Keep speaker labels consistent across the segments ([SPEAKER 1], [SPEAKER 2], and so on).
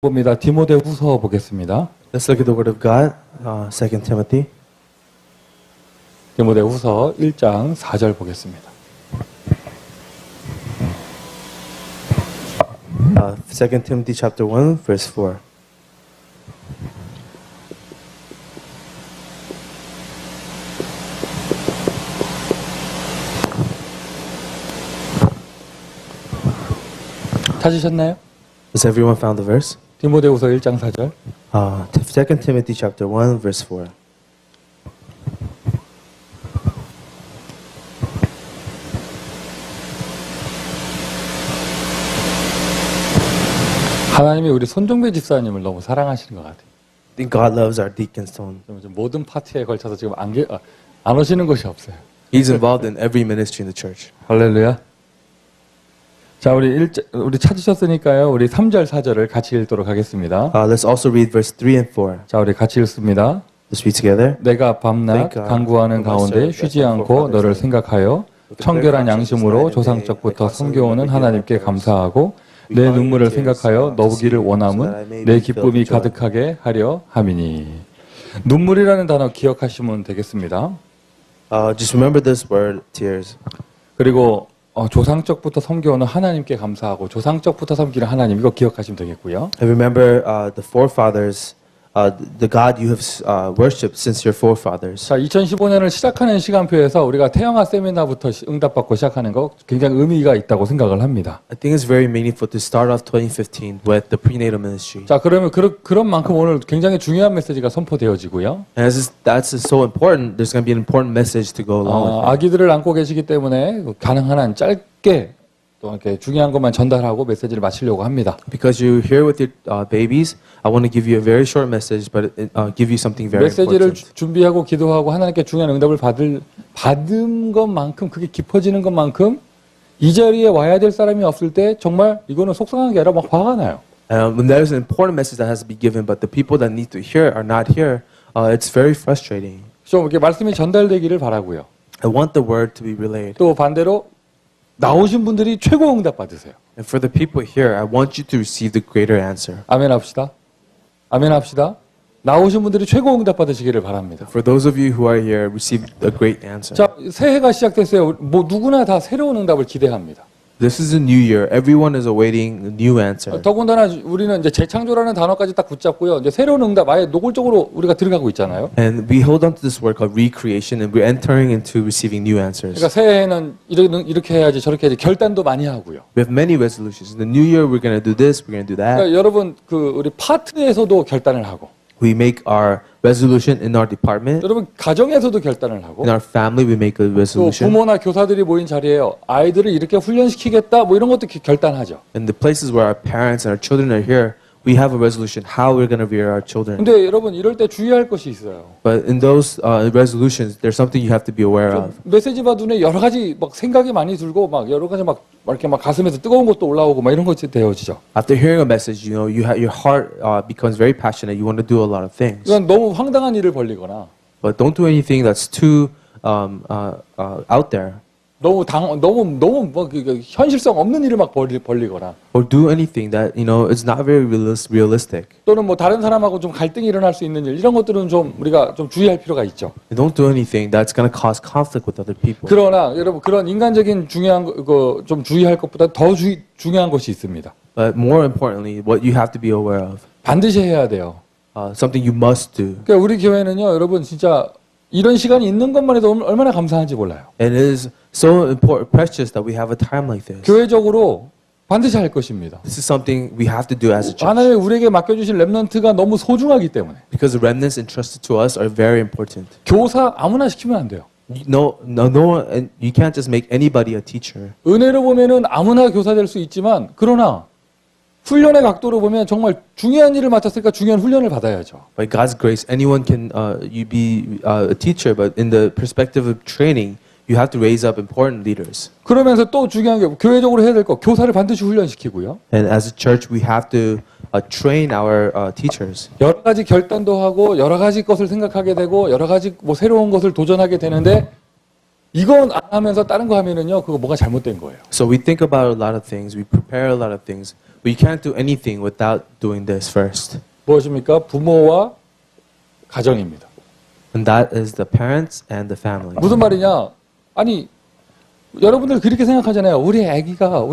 [SPEAKER 1] 봅니다. 디모데후서 보겠습니다.
[SPEAKER 2] Let's look at the Word of God, 2 Timothy.
[SPEAKER 1] 디모데후서 1장 4절 보겠습니다.
[SPEAKER 2] 2 Timothy chapter 1, verse 4.
[SPEAKER 1] 찾으셨나요?
[SPEAKER 2] Has everyone found the verse?
[SPEAKER 1] 디모데후서 1장 4절.
[SPEAKER 2] 2 Timothy chapter 1, verse 4.
[SPEAKER 1] 하나님이 우리 손종배 집사님을 너무 사랑하시는 것 같아요.
[SPEAKER 2] I think God loves our deacon stone.
[SPEAKER 1] 좀 모든 파티에 걸쳐서 지금 안 오시는 곳이 없어요.
[SPEAKER 2] He's involved in every ministry in the church.
[SPEAKER 1] 할렐루야. 자, 우리 찾으셨으니까요. 우리 3절, 4절을 같이 읽도록 하겠습니다.
[SPEAKER 2] Let's also read verse 3 and 4.
[SPEAKER 1] 자, 우리 같이 읽습니다.
[SPEAKER 2] Let's read together.
[SPEAKER 1] 내가 밤낮 간구하는 가운데 쉬지 않고 너를 생각하여 청결한 양심으로 조상적부터 섬겨오는 하나님께 감사하고 내 눈물을 생각하여 너보기를 원함은 내 기쁨이 가득하게 하려 함이니. 눈물이라는 단어 기억하시면 되겠습니다.
[SPEAKER 2] Just remember this word, tears.
[SPEAKER 1] 그리고 조상적부터 섬겨오는 하나님께 감사하고 조상적부터 섬기는 하나님, 이거 기억하시면 되겠고요.
[SPEAKER 2] And remember the forefathers, the God you have worshipped since your forefathers.
[SPEAKER 1] 자, 2015년을 시작하는 시간표에서 우리가 태영아 세미나부터 응답받고 시작하는 거 굉장히 의미가 있다고 생각을 합니다.
[SPEAKER 2] I think it's very meaningful to start off 2015 with the prenatal ministry.
[SPEAKER 1] 자, 그러면 그런 만큼 오늘 굉장히 중요한 메시지가 선포되어지고요.
[SPEAKER 2] And as that's so important, there's going to be an important message to go along with it.
[SPEAKER 1] 아기들을 안고 계시기 때문에 가능한 한 짧게 또 이렇게 중요한 것만 전달하고 메시지를 마치려고 합니다.
[SPEAKER 2] Because you're here with your babies, I want to give you a very short message, but give you something very
[SPEAKER 1] 메시지를
[SPEAKER 2] important.
[SPEAKER 1] 준비하고 기도하고 하나님께 중요한 응답을 받은 것만큼, 그게 깊어지는 것만큼 이 자리에 와야 될 사람이 없을 때 정말 이거는 속상한 게 아니라 막 화가 나요.
[SPEAKER 2] When there's an important message that has to be given, but the people that need to hear are not here, it's very frustrating.
[SPEAKER 1] 좀 이렇게 말씀이 전달되기를 바라고요.
[SPEAKER 2] I want the word to be relayed.
[SPEAKER 1] 또 반대로 나오신 분들이 최고 응답 받으세요.
[SPEAKER 2] And for the people here, I want you to receive the greater answer.
[SPEAKER 1] 아멘 합시다. 아멘 합시다. 나오신 분들이 최고 응답 받으시기를 바랍니다.
[SPEAKER 2] For those of you who are here, receive a great answer.
[SPEAKER 1] 자, 새해가 시작됐어요. 뭐 누구나 다 새로운 응답을 기대합니다.
[SPEAKER 2] This is a new year. Everyone is awaiting a new answer.
[SPEAKER 1] 더군다나 우리는 이제 재창조라는 단어까지 딱 붙잡고요. 이제 새로운 응답 아예 노골적으로 우리가 들어가고 있잖아요.
[SPEAKER 2] And we hold on to this word called recreation, and we're entering into receiving new answers.
[SPEAKER 1] 그러니까 새해에는 이렇게 해야지 저렇게 해야지 결단도 많이 하고요.
[SPEAKER 2] We have many resolutions. In the new year, we're going to do this, we're going to do that.
[SPEAKER 1] 그러니까 여러분 우리 파트에서도 결단을 하고,
[SPEAKER 2] We make our resolution in our department.
[SPEAKER 1] 여러분 가정에서도 결단을 하고,
[SPEAKER 2] In our family, we make a
[SPEAKER 1] 또
[SPEAKER 2] resolution.
[SPEAKER 1] 부모나 교사들이 모인 자리에요. 아이들을 이렇게 훈련시키겠다 뭐 이런 것도 결단하죠.
[SPEAKER 2] In the places where our parents and our children are here, we have a resolution how we're going to rear our children.
[SPEAKER 1] 근데 여러분 이럴 때 주의할 것이 있어요.
[SPEAKER 2] But in those resolutions, there's something you have to be aware of.
[SPEAKER 1] 메시지 받으면 여러 가지 막 생각이 많이 들고 막 여러 가지 막 이렇게 막 가슴에서 뜨거운 것도 올라오고 막 이런 것이 되어지죠.
[SPEAKER 2] After hearing a message, your heart becomes very passionate. You want to do a lot of things.
[SPEAKER 1] 이건 너무 황당한 일을 벌리거나
[SPEAKER 2] But don't do anything that's too out there.
[SPEAKER 1] 너무 뭐 현실성 없는 일을 막 벌리거나
[SPEAKER 2] Or do anything that is not very realistic.
[SPEAKER 1] 또는 뭐 다른 사람하고 좀 갈등이 일어날 수 있는 일 이런 것들은 좀 우리가 좀 주의할 필요가 있죠.
[SPEAKER 2] And don't do anything that's going to cause conflict with other people.
[SPEAKER 1] 그러나 여러분 그런 인간적인 중요한 거 좀 주의할 것보다 더 중요한 것이 있습니다.
[SPEAKER 2] But more importantly, what you have to be aware of,
[SPEAKER 1] 반드시 해야 돼요.
[SPEAKER 2] something you must do.
[SPEAKER 1] 그러니까 우리 교회는요, 여러분 진짜 이런 시간이 있는 것만 해도 얼마나 감사한지 몰라요.
[SPEAKER 2] And it is so important, precious that we have a time like this.
[SPEAKER 1] 교회적으로 반드시 할 것입니다.
[SPEAKER 2] This is something we have to do as a church.
[SPEAKER 1] 하나님이 우리에게 맡겨주신 렘넌트가 너무 소중하기 때문에
[SPEAKER 2] Because the remnants entrusted to us are very important.
[SPEAKER 1] 교사 아무나 시키면 안 돼요.
[SPEAKER 2] No one, and you can't just make anybody a teacher.
[SPEAKER 1] 은혜로 보면은 아무나 교사 될 수 있지만 그러나 훈련의 각도로 보면 정말 중요한 일을 맡았으니까 중요한 훈련을 받아야죠.
[SPEAKER 2] By God's grace, anyone can you be a teacher, but in the perspective of training, you have to raise up important leaders.
[SPEAKER 1] 그러면서 또 중요한 게 교회적으로 해야 될 거 교사를 반드시 훈련시키고요.
[SPEAKER 2] And as a church, we have to train our teachers.
[SPEAKER 1] 여러 가지 결단도 하고 여러 가지 것을 생각하게 되고 여러 가지 뭐 새로운 것을 도전하게 되는데 이건 안 하면서 다른 거 하면은요, 그거 뭐가 잘못된 거예요.
[SPEAKER 2] So we think about a lot of things, we prepare a lot of things, but you can't do anything without doing this first.
[SPEAKER 1] 무엇입니까? 부모와 가정입니다.
[SPEAKER 2] And that is the parents and the family.
[SPEAKER 1] 무슨 말이냐? 아니, 여러분들 그렇게 생각하잖아요. 우리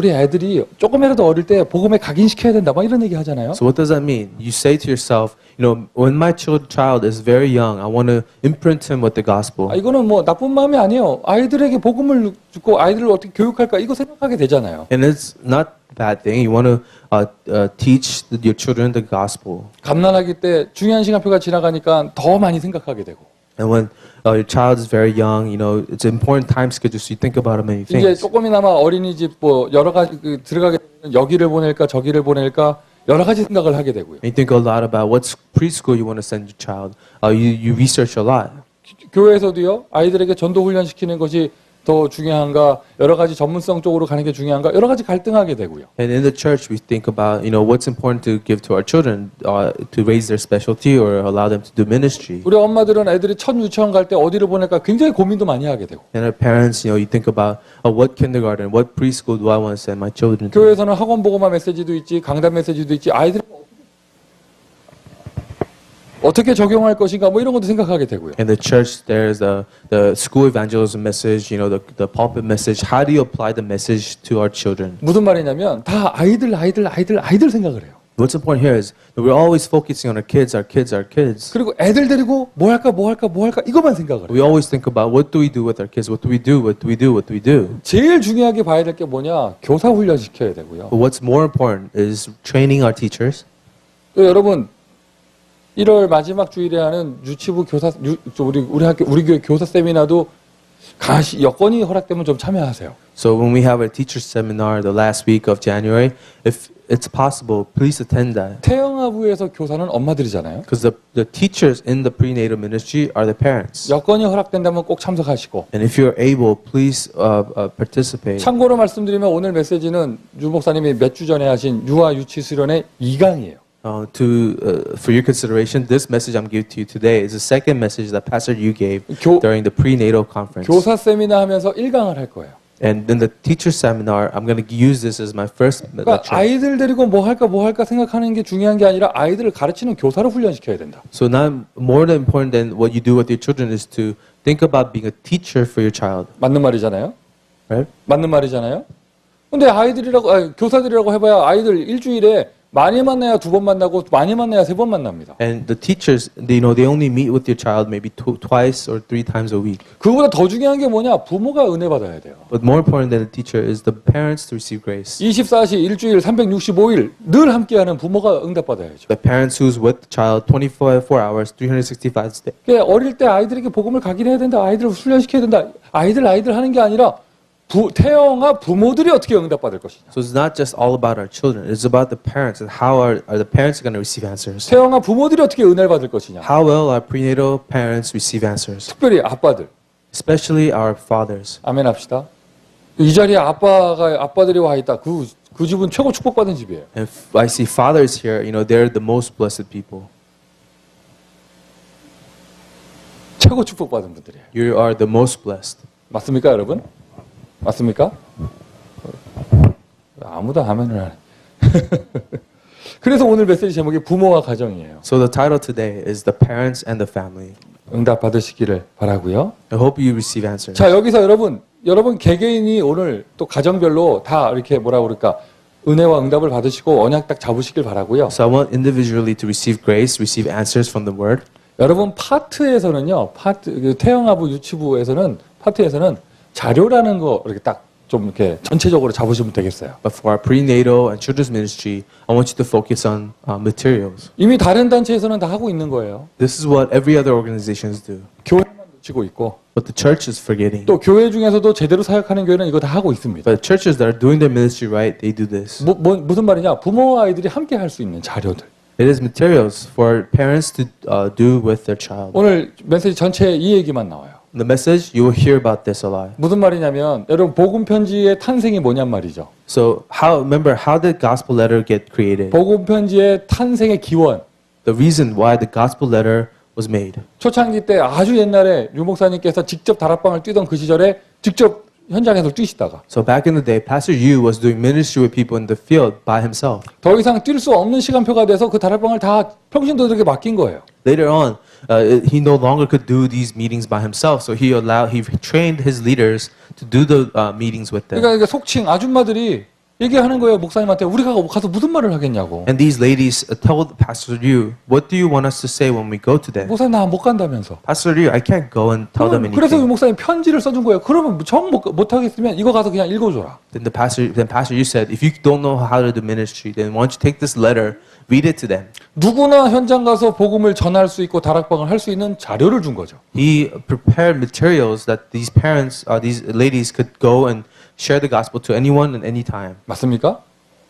[SPEAKER 1] 애들이 조금이라도 어릴 때 복음에 각인시켜야 된다. 막 이런 얘기 하잖아요.
[SPEAKER 2] So what does that mean? You say to yourself, you know, when my child is very young, I want to imprint him with the gospel.
[SPEAKER 1] 아, 이거는 뭐 나쁜 마음이 아니에요. 아이들에게 복음을 듣고 아이들을 어떻게 교육할까? 이거 생각하게 되잖아요.
[SPEAKER 2] And it's not a bad thing. You want to teach your children the gospel.
[SPEAKER 1] 갓난아기 때 중요한 시간표가 지나가니까 더 많이 생각하게 되고.
[SPEAKER 2] And when your child is very young, you know, it's an important time schedule, so you think about many
[SPEAKER 1] 이제
[SPEAKER 2] things.
[SPEAKER 1] 조금이나마 어린이집 뭐 여러 가지 들어가게 되면 여기를 보낼까 저기를 보낼까 여러 가지 생각을 하게 되고요.
[SPEAKER 2] And you think a lot about what preschool you want to send your child. You research a lot.
[SPEAKER 1] 교회에서도요. 아이들에게 전도 훈련 시키는 것이 더 중요한가 여러 가지 전문성 쪽으로 가는 게 중요한가 여러 가지 갈등하게 되고요.
[SPEAKER 2] And in the church, we think about, you know, what's important to give to our children to raise their specialty or allow them to do ministry.
[SPEAKER 1] 우리 엄마들은 애들이 첫 유치원 갈 때 어디를 보낼까 굉장히 고민도 많이 하게 되고.
[SPEAKER 2] And our parents, you know, you think about what kindergarten, what preschool do I want to send my children to?
[SPEAKER 1] 교회에서는 학원 보고마 메시지도 있지, 강단 메시지도 있지. 아이들 어떻게 적용할 것인가 뭐 이런 것도 생각하게 되고요.
[SPEAKER 2] In the church, there's the school evangelism message, you know, the pulpit message. How do you apply the message to our children?
[SPEAKER 1] 무슨 말이냐면 다 아이들 생각을 해요.
[SPEAKER 2] What's important here is that we're always focusing on our kids, our kids, our kids.
[SPEAKER 1] 그리고 애들 데리고 뭐 할까 이것만 생각을 해요.
[SPEAKER 2] We always think about what do we do with our kids? What do we do? What do we do? What do we do?
[SPEAKER 1] 제일 중요하게 봐야 될 게 뭐냐? 교사 훈련 시켜야 되고요.
[SPEAKER 2] But what's more important is training our teachers.
[SPEAKER 1] 또 여러분 1월 마지막 주일에 하는 유치부 교사 우리 교회 교사 세미나도 여건이 허락되면 좀 참여하세요.
[SPEAKER 2] So when we have our teacher seminar the last week of January, if it's possible, please attend that.
[SPEAKER 1] 태영아부에서 교사는 엄마들이잖아요.
[SPEAKER 2] Because the teachers in the prenatal ministry are the parents.
[SPEAKER 1] 여건이 허락된다면 꼭 참석하시고.
[SPEAKER 2] And if you're able, please participate.
[SPEAKER 1] 참고로 말씀드리면 오늘 메시지는 유 목사님이 몇 주 전에 하신 유아 유치 수련의 2강이에요.
[SPEAKER 2] For your consideration, this message I'm giving to you today is the second message that Pastor Yu gave
[SPEAKER 1] 교-
[SPEAKER 2] during the prenatal conference.
[SPEAKER 1] 교사 세미나 하면서 1강을 할 거예요.
[SPEAKER 2] And in the teacher seminar, I'm going to use this as my first
[SPEAKER 1] 그러니까
[SPEAKER 2] lecture.
[SPEAKER 1] 아이들 데리고 뭐 할까 생각하는 게 중요한 게 아니라 아이들을 가르치는 교사로 훈련시켜야 된다.
[SPEAKER 2] So now, more than important than what you do with your children is to think about being a teacher for your child.
[SPEAKER 1] 맞는 말이잖아요.
[SPEAKER 2] Right?
[SPEAKER 1] 맞는 말이잖아요. 근데 교사들이라고 해봐야 아이들 일주일에 많이 만나야 2번 만나고 많이 만나야 3번 만납니다.
[SPEAKER 2] And the teachers, they only meet with your child maybe twice or 3 times a week.
[SPEAKER 1] 그보다 더 중요한 게 뭐냐? 부모가 은혜 받아야 돼요.
[SPEAKER 2] But more important than the teacher is the parents to receive grace.
[SPEAKER 1] 24시 일주일 365일 늘 함께하는 부모가 응답 받아야죠.
[SPEAKER 2] The parents who's with the child 24 hours, 365 days.
[SPEAKER 1] 그러니까 어릴 때 아이들에게 복음을 각인해야 된다. 아이들을 훈련시켜야 된다. 아이들 하는 게 아니라 태영아 부모들이 어떻게 응답 받을 것이냐.
[SPEAKER 2] So it's not just all about our children. It's about the parents and how are the parents going to receive answers.
[SPEAKER 1] 태영아 부모들이 어떻게 은혜를 받을 것이냐.
[SPEAKER 2] How will our prenatal parents receive answers?
[SPEAKER 1] 특별히 아빠들.
[SPEAKER 2] Especially our fathers.
[SPEAKER 1] 아멘 합시다. 이 자리에 아빠들이 와 있다. 그 집은 최고 축복받은 집이에요.
[SPEAKER 2] And I see fathers here, you know, they're the most blessed people.
[SPEAKER 1] 최고 축복받은 분들이에요.
[SPEAKER 2] You are the most blessed.
[SPEAKER 1] 맞습니까, 여러분? 맞습니까? 아무도 아멘을 안 해. 그래서 오늘 메시지 제목이 부모와 가정이에요.
[SPEAKER 2] So the title today is The Parents and the Family.
[SPEAKER 1] 응답 받으시기를 바라고요.
[SPEAKER 2] I hope you receive answers.
[SPEAKER 1] 자, 여기서 여러분 개개인이 오늘 또 가정별로 다 이렇게 은혜와 응답을 받으시고 언약 딱 잡으시길 바라고요.
[SPEAKER 2] So I want individually to receive grace, receive answers from the Word.
[SPEAKER 1] 여러분 파트에서는요. 태영아부 유치부에서는 파트에서는 자료라는 거 이렇게 딱 좀 이렇게 전체적으로 잡으시면 되겠어요.
[SPEAKER 2] But for our prenatal and children's ministry, I want you to focus on materials.
[SPEAKER 1] 이미 다른 단체에서는 다 하고 있는 거예요.
[SPEAKER 2] This is what every other organizations do.
[SPEAKER 1] 교회만 놓치고 있고
[SPEAKER 2] But the church is forgetting.
[SPEAKER 1] 또 교회 중에서도 제대로 사역하는 교회는 이거 다 하고 있습니다.
[SPEAKER 2] But churches that are doing their ministry right, they do this.
[SPEAKER 1] 무슨 말이냐? 부모와 아이들이 함께 할 수 있는 자료들.
[SPEAKER 2] It is materials for parents to do with their child.
[SPEAKER 1] 오늘 메시지 전체에 이 얘기만 나와요.
[SPEAKER 2] In the message, you will hear about this a lot.
[SPEAKER 1] 무슨 말이냐면 여러분 복음 편지의 탄생이 뭐냔 말이죠.
[SPEAKER 2] So remember how did gospel letter get created?
[SPEAKER 1] 복음 편지의 탄생의 기원.
[SPEAKER 2] The reason why the gospel letter was made.
[SPEAKER 1] 초창기 때 아주 옛날에 유 목사님께서 직접 다락방을 뛰던 그 시절에 직접 현장에서 뛰시다가
[SPEAKER 2] So back in the day, Pastor Yu was doing ministry with people in the field by himself.
[SPEAKER 1] 더 이상 뛸 수 없는 시간표가 돼서 그 다락방을 다 평신도들에게 맡긴 거예요.
[SPEAKER 2] Later on, he no longer could do these meetings by himself, so he trained his leaders to do the meetings with them.
[SPEAKER 1] 그러니까 속칭 아줌마들이 얘기하는 거예요. 목사님한테 우리가 가서 무슨 말을 하겠냐고.
[SPEAKER 2] And these ladies told Pastor Yu, "What do you want us to say when we go to them?"
[SPEAKER 1] 목사님 나 못 간다면서.
[SPEAKER 2] Pastor Yu, I can't go and tell them
[SPEAKER 1] 그래서 유
[SPEAKER 2] anything.
[SPEAKER 1] 목사님 편지를 써준 거예요. 그러면 정 못 하겠으면 이거 가서 그냥 읽어줘라.
[SPEAKER 2] Then Pastor Yu said, "If you don't know how to do ministry, then why don't you take this letter, read it to them."
[SPEAKER 1] 누구나 현장 가서 복음을 전할 수 있고 다락방을 할 수 있는 자료를 준 거죠.
[SPEAKER 2] He prepared materials that these parents, these ladies could go and share the gospel to anyone at any time.
[SPEAKER 1] 맞습니까?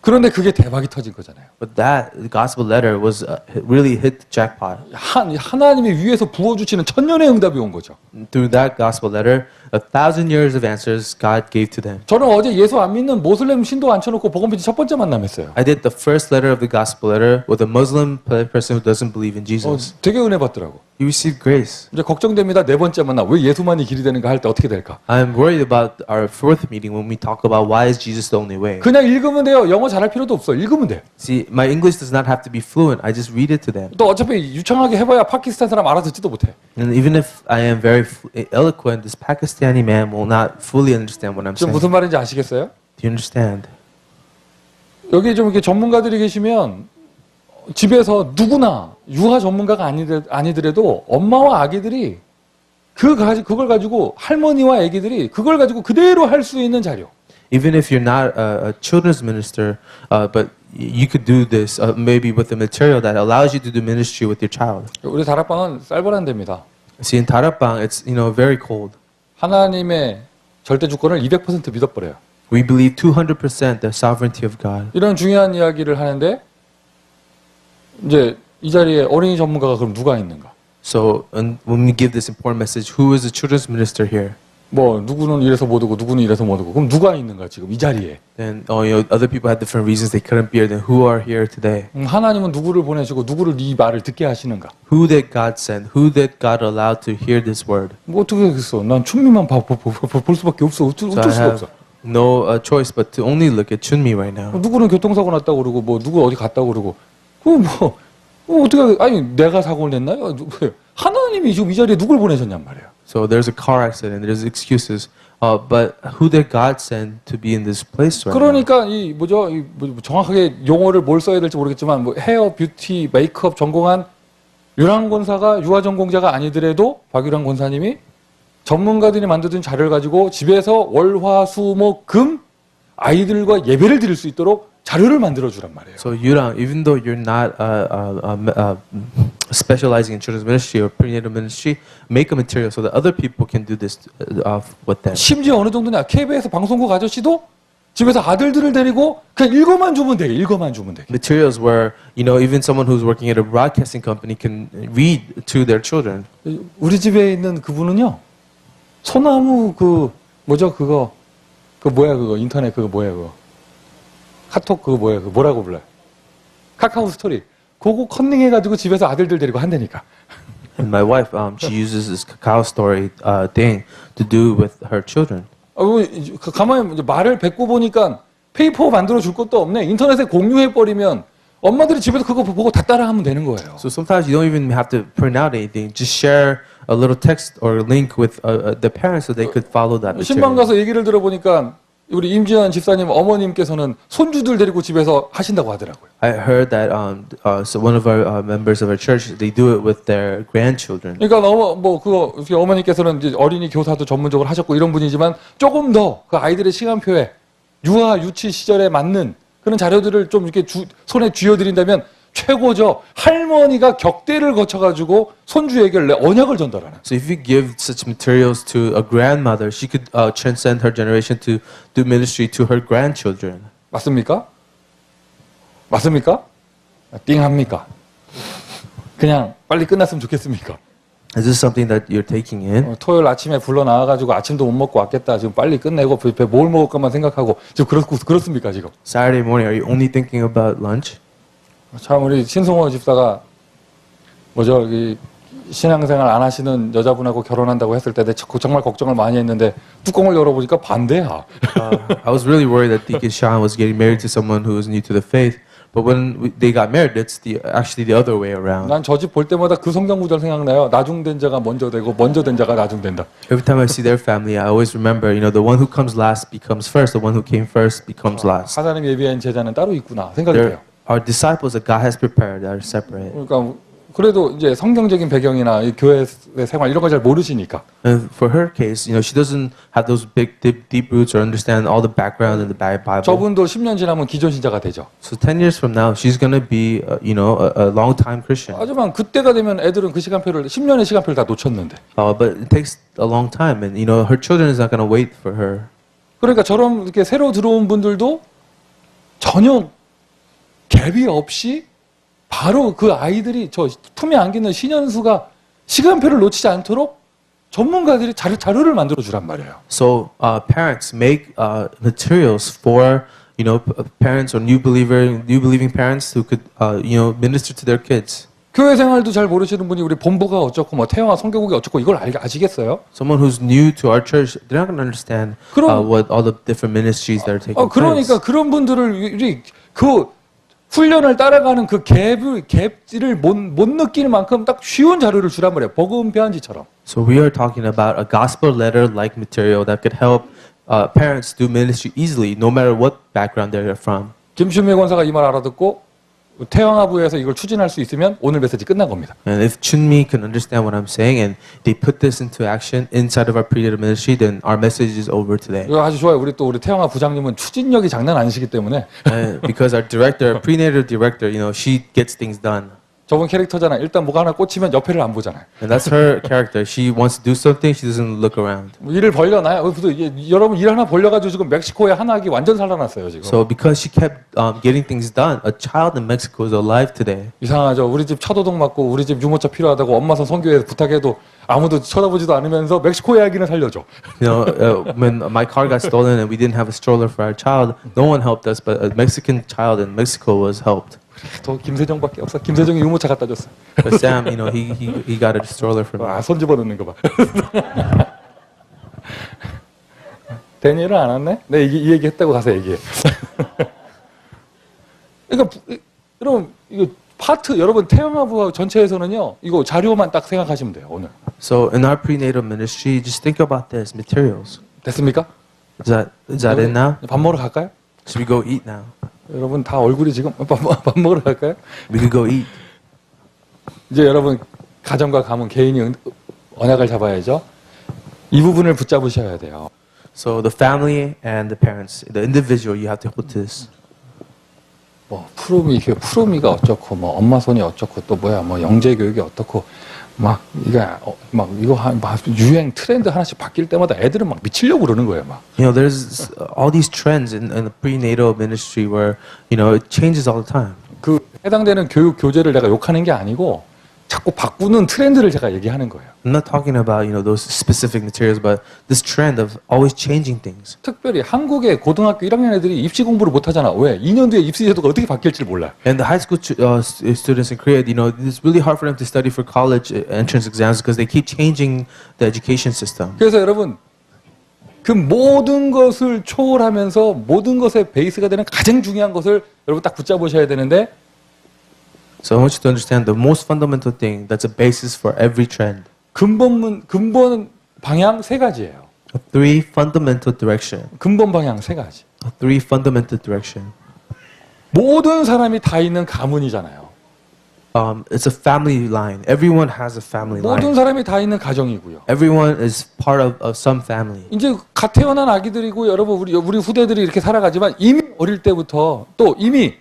[SPEAKER 1] 그런데 그게 대박이 터진 거잖아요.
[SPEAKER 2] But that gospel letter was really hit the jackpot.
[SPEAKER 1] 하나님이 위에서 부어주시는 천년의 응답이 온 거죠.
[SPEAKER 2] Through that gospel letter, 1,000 years of answers God gave to them.
[SPEAKER 1] 저는 어제 예수 안 믿는 모슬렘 신도 앉혀놓고 복음 편지 첫 번째 만남했어요.
[SPEAKER 2] I did the first letter of the gospel letter with a Muslim person who doesn't believe in Jesus.
[SPEAKER 1] 되게 은혜 받더라고.
[SPEAKER 2] You received grace.
[SPEAKER 1] 이제 걱정됩니다. 네 번째 만남. 왜 예수만이 길이 되는가 할 때 어떻게 될까?
[SPEAKER 2] I'm worried about our fourth meeting when we talk about why is Jesus the only way.
[SPEAKER 1] 그냥 읽으면 돼요. 영어 잘할 필요도 없어. 읽으면 돼.
[SPEAKER 2] See, my English does not have to be fluent. I just read it to them.
[SPEAKER 1] 또 어차피 유창하게 해봐야 파키스탄 사람 알아듣지도 못해.
[SPEAKER 2] And even if I am very eloquent, this Pakistani man will not fully understand what I'm
[SPEAKER 1] 지금
[SPEAKER 2] saying.
[SPEAKER 1] 무슨 말인지 아시겠어요?
[SPEAKER 2] Do you understand?
[SPEAKER 1] 여기 좀 이렇게 전문가들이 계시면 집에서 누구나 유아 전문가가 아니더라도 엄마와 아기들이 그걸 가지고 할머니와 아기들이 그걸 가지고 그대로 할 수 있는 자료.
[SPEAKER 2] Even if you're not a children's minister, but you could do this maybe with the material that allows you to do ministry with your child.
[SPEAKER 1] 우리 다락방은 쌀벌한 데입니다.
[SPEAKER 2] See, in Tarapang, it's very cold.
[SPEAKER 1] 하나님의 절대 주권을 200% 믿어버려요.
[SPEAKER 2] We believe 200% the sovereignty of God.
[SPEAKER 1] 이런 중요한 이야기를 하는데 이제 이 자리에 어린이 전문가가 그럼 누가 있는가?
[SPEAKER 2] So when we give this important message, who is the children's minister here?
[SPEAKER 1] 뭐 누구는 이래서 못 오고 누구는 이래서 못 오고 그럼 누가 있는가 지금 이 자리에?
[SPEAKER 2] Then other people had different reasons they couldn't be here. Then who are here today?
[SPEAKER 1] 하나님은 누구를 보내시고 누구를 이 말을 듣게 하시는가?
[SPEAKER 2] Who did God send? Who did God allow to hear this word?
[SPEAKER 1] 뭐 어떻게 하겠어? 난 춘미만 볼 수밖에 없어. 어쩔
[SPEAKER 2] So I
[SPEAKER 1] 수가 없어.
[SPEAKER 2] have no choice but to only look at Chunmi right now.
[SPEAKER 1] 누구는 교통사고 났다고 그러고 뭐 누구 어디 갔다고 그러고 그거 어떻게 아니 내가 사고를 냈나요? 하나님이 지금 이 자리에 누굴 보내셨냔 말이에요.
[SPEAKER 2] So there's a car accident. There's excuses. But who did God send to be in this place right now?
[SPEAKER 1] 그러니까 정확하게 용어를 뭘 써야 될지 모르겠지만 뭐 헤어, 뷰티, 메이크업 전공한 유랑 권사가 유아 전공자가 아니더라도 박유랑 권사님이 전문가들이 만드는 자료를 가지고 집에서 월, 화, 수, 목, 금 아이들과 예배를 드릴 수 있도록 자료를 만들어 주란 말이에요.
[SPEAKER 2] So Yurang, even though you're not specializing in children's ministry or prenatal ministry, make a material so that other people can do this with them.
[SPEAKER 1] 심지어 어느 정도냐? KBS 방송국 아저씨도 집에서 아들들을 데리고 그냥 읽어만 주면 돼. 읽어만 주면 돼.
[SPEAKER 2] Materials where even someone who's working at a broadcasting company can read to their children.
[SPEAKER 1] 우리 집에 있는 그분은요. 소나무 인터넷 카톡 뭐라고 불러요? 카카오 스토리. 그거 컨닝해가지고 집에서 아들들 데리고 한다니까.
[SPEAKER 2] And my wife, she uses this Kakao Story thing to do with her children.
[SPEAKER 1] 가만히 이제 말을 뱉고 보니까 페이퍼 만들어 줄 것도 없네. 인터넷에 공유해 버리면 엄마들이 집에서 그거 보고 다 따라하면 되는 거예요.
[SPEAKER 2] So sometimes you don't even have to print out anything. Just share a little text or link with the parents so they could follow that
[SPEAKER 1] 신방
[SPEAKER 2] material.
[SPEAKER 1] 가서 얘기를 들어보니까 우리 임지연 집사님 어머님께서는 손주들 데리고 집에서 하신다고 하더라고요.
[SPEAKER 2] I heard that so one of our members of our church, they do it with their grandchildren.
[SPEAKER 1] 그러니까 어머니께서는 이제 어린이 교사도 전문적으로 하셨고 이런 분이지만 조금 더 그 아이들의 시간표에 유아 유치 시절에 맞는 그런 자료들을 좀 이렇게 손에 쥐어드린다면 최고죠. 할머니가 격대를 거쳐가지고 손주에게 언약을 전달하는.
[SPEAKER 2] So if you give such materials to a grandmother, she could transcend her generation to do ministry to her grandchildren.
[SPEAKER 1] 맞습니까? 맞습니까? 띵합니까? 그냥 빨리 끝났으면 좋겠습니까?
[SPEAKER 2] Is this something that you're taking in?
[SPEAKER 1] 토요일 아침에 불러 나와가지고 아침도 못 먹고 왔겠다. 지금 빨리 끝내고 배 뭘 먹을까만 생각하고 지금 그렇습니까 지금?
[SPEAKER 2] Saturday morning, are you only thinking about lunch?
[SPEAKER 1] 참 우리 신성호 집사가 신앙생활 안 하시는 여자분하고 결혼한다고 했을 때 내가 정말 걱정을 많이 했는데 뚜껑을 열어보니까 반대야.
[SPEAKER 2] I was really worried that Deacon Sean was getting married to someone who was new to the faith. But when they got married, it's actually the other way around.
[SPEAKER 1] 난 저 집 볼 때마다 그 성경 구절 생각나요. 나중된 자가 먼저 되고 먼저 된 자가 나중된다.
[SPEAKER 2] Every time I see their family, I always remember, the one who comes last becomes first. The one who came first becomes last.
[SPEAKER 1] 하나님 예비한 제자는 따로 있구나 생각이
[SPEAKER 2] There
[SPEAKER 1] 돼요.
[SPEAKER 2] are disciples that God has prepared that are separate.
[SPEAKER 1] 그러니까 그래도 이제 성경적인 배경이나 이 교회 생활 이런 걸 잘 모르시니까
[SPEAKER 2] And for her case, she doesn't have those big, deep roots or understand all the background in the Bible.
[SPEAKER 1] 저분도 10년 지나면 기존 신자가 되죠.
[SPEAKER 2] So 10 years from now, she's going to be, a long-time Christian.
[SPEAKER 1] 하지만 그때가 되면 애들은 그 시간표를 10년의 시간표를 다 놓쳤는데.
[SPEAKER 2] But it takes a long time, and her children is not going to wait for her.
[SPEAKER 1] 그러니까 저런 이렇게 새로 들어온 분들도 전혀 갭이 없이 바로 그 아이들이 저 품에 안기는 신현수가 시간표를 놓치지 않도록 전문가들이 자료를 만들어 주란 말이에요.
[SPEAKER 2] So parents make materials for parents or new believing parents who could minister to their kids.
[SPEAKER 1] 교회 생활도 잘 모르시는 분이 우리 본부가 어쩌고 뭐 태영아 성교국이 어쩌고 이걸 아시겠어요?
[SPEAKER 2] Someone who's new to our church, they're not going to understand what all the different ministries that are taking place.
[SPEAKER 1] 그러니까 그런 분들을 그 훈련을 따라가는 그 갭을 못 느끼는 만큼 딱 쉬운 자료를 주란 말이에요. 복음 편지처럼.
[SPEAKER 2] So we are talking about a gospel letter-like material that could help parents do ministry easily, no matter what background they're from.
[SPEAKER 1] 김춘미 권사가 이 말 알아듣고 태영아부에서 이걸 추진할 수 있으면 오늘 메시지 끝난 겁니다.
[SPEAKER 2] And if Chunmi can understand what I'm saying and they put this into action inside of our prenatal ministry, then our message is over today.
[SPEAKER 1] 이거 아주 좋아요. 우리 태영아 부장님은 추진력이 장난 아니시기 때문에
[SPEAKER 2] Because our director, prenatal director, she gets things done.
[SPEAKER 1] 저분 캐릭터잖아. 일단 뭐가 하나 꽂히면 옆에를 안 보잖아요.
[SPEAKER 2] And that's her character. She wants to do something, she doesn't look around.
[SPEAKER 1] 일을 벌려놔요. 여러분 일 하나 벌려가지고 지금 멕시코에 한 아기 완전 살아났어요 지금.
[SPEAKER 2] So because she kept getting things done, a child in Mexico is alive today.
[SPEAKER 1] 이상하죠. 우리 집 차도둑 맞고 우리 집 유모차 필요하다고 엄마선 선교회에서 부탁해도 아무도 쳐다보지도 않으면서 멕시코의 아기는 살려줘.
[SPEAKER 2] When my car got stolen and we didn't have a stroller for our child, no one helped us, but a Mexican child in Mexico was helped.
[SPEAKER 1] 더 김세정밖에 없어. 김세정이 유모차 갖다 줬어.
[SPEAKER 2] But Sam, he got a stroller for me.
[SPEAKER 1] 아, 손 집어넣는 거 봐. 데니엘은 안 왔네? 네, 이 얘기 했다고 가서 얘기해. 그러니까 여러분 이거 파트 여러분 태영아부 전체에서는요. 이거 자료만 딱 생각하시면 돼요. 오늘.
[SPEAKER 2] So in our prenatal ministry, just think about this materials.
[SPEAKER 1] 됐습니까?
[SPEAKER 2] Is that it now?
[SPEAKER 1] 밥 먹으러 갈까요?
[SPEAKER 2] Should we go eat now?
[SPEAKER 1] 여러분 다 얼굴이 지금 밥 먹으러 갈까요?
[SPEAKER 2] We could go eat.
[SPEAKER 1] 이제 여러분 가정과 가문 개인이 언약을 잡아야죠. 이 부분을 붙잡으셔야 돼요.
[SPEAKER 2] So the family and the parents, the individual, you have to hold this.
[SPEAKER 1] 뭐 푸르미가 어쩌고 뭐 엄마 손이 어쩌고 또 뭐야 뭐 영재 교육이 어떻고 막 유행 트렌드 하나씩 바뀔 때마다 애들은 막 미치려고 그러는 거예요 막.
[SPEAKER 2] There's all these trends in the prenatal ministry where it changes all the time.
[SPEAKER 1] 그 해당되는 교육 교재를 내가 욕하는 게 아니고 자꾸 바꾸는 트렌드를 제가 얘기하는 거예요.
[SPEAKER 2] I'm not talking about those specific materials, but this trend of always changing things.
[SPEAKER 1] 특별히 한국의 고등학교 1학년 애들이 입시 공부를 못 하잖아. 왜? 2년 뒤에 입시 제도가 어떻게 바뀔지 몰라.
[SPEAKER 2] And the high school students in Korea, it's really hard for them to study for college entrance exams because they keep changing the education system.
[SPEAKER 1] 그래서 여러분 그 모든 것을 초월하면서 모든 것의 베이스가 되는 가장 중요한 것을 여러분 딱 붙잡으셔야 되는데.
[SPEAKER 2] So I want you to understand the most fundamental thing that's a basis for every trend.
[SPEAKER 1] 근본 방향 세 가지예요.
[SPEAKER 2] Three fundamental direction.
[SPEAKER 1] 근본 방향 세 가지.
[SPEAKER 2] Three fundamental direction.
[SPEAKER 1] 모든 사람이 다 있는 가문이잖아요.
[SPEAKER 2] It's a family line. Everyone has a family line.
[SPEAKER 1] 모든 사람이 다 있는 가정이고요.
[SPEAKER 2] Everyone is part of some family.
[SPEAKER 1] 이제 갓 태어난 아기들이고 여러분 우리 후대들이 이렇게 살아가지만 이미 어릴 때부터 또 이미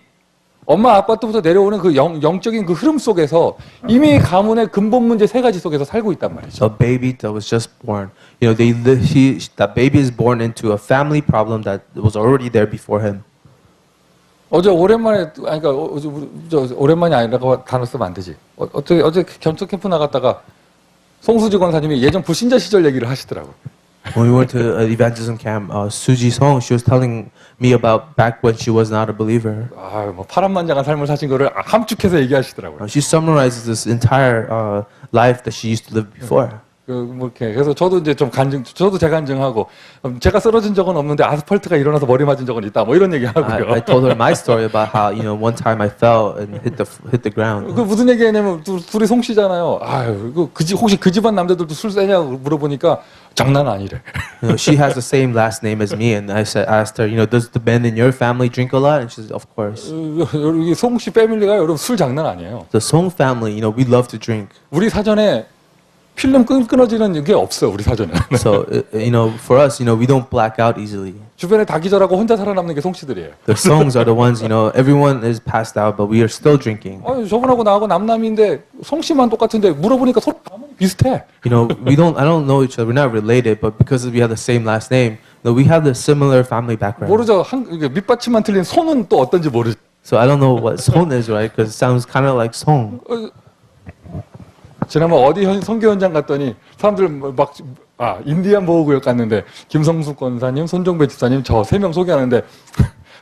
[SPEAKER 1] 엄마 아빠 때부터 내려오는 그 영적인 그 흐름 속에서 이미 가문의 근본 문제 세 가지 속에서 살고 있단 말이죠.
[SPEAKER 2] A baby that was just born, that baby is born into a family problem that was already there before him.
[SPEAKER 1] 어제 오랜만에 오랜만이 아니라고 단어 쓰면 안 되지. 어제 견적 캠프 나갔다가 송수지 권사님이 예전 불신자 시절 얘기를 하시더라고.
[SPEAKER 2] When we went to an evangelism camp, Suji Song, she was telling me about back when she was not a believer.
[SPEAKER 1] 뭐 파란만장한 삶을 사신 거를 함축해서 얘기하시더라고요.
[SPEAKER 2] She summarizes this entire life that she used to live before.
[SPEAKER 1] 뭐 이렇게 그래서 저도 이제 좀 저도 재간증하고 제가 쓰러진 적은 없는데 아스팔트가 일어나서 머리 맞은 적은 있다. 뭐 이런 얘기 하고요.
[SPEAKER 2] I told her my story about how one time I fell and hit the ground.
[SPEAKER 1] 그 무슨 얘기냐면 둘이 송 씨잖아요. 아유, 혹시 그 집안 남자들도 술 세냐고 물어보니까 장난 아니래.
[SPEAKER 2] She has the same last name as me, and I asked her, does the men in your family drink a lot? And she said, of course.
[SPEAKER 1] 여기 송 씨 패밀리가 여러분 술 장난 아니에요.
[SPEAKER 2] The Song family, we love to drink.
[SPEAKER 1] 우리 사전에 필름 끊어지는 게 없어 우리 사전에.
[SPEAKER 2] So for us, we don't black out easily.
[SPEAKER 1] 주변에 다 기절하고 혼자 살아남는 게 송 씨들이에요.
[SPEAKER 2] The songs are the ones, everyone is passed out, but we are still drinking.
[SPEAKER 1] 저분하고 나하고 남남인데 송 씨만 똑같은데 물어보니까 서로 비슷해.
[SPEAKER 2] I don't know each other. We're not related, but because we have the same last name, we have the similar family background.
[SPEAKER 1] 모르죠. 밑받침만 틀린 손은 또 어떤지 모르죠.
[SPEAKER 2] So I don't know what Song is, right? Because it sounds kind of like Song.
[SPEAKER 1] 지난번 어디 선교 현장 갔더니 사람들 인디안 보호구역 갔는데 김성수 권사님, 손종배 집사님 저 3명 소개하는데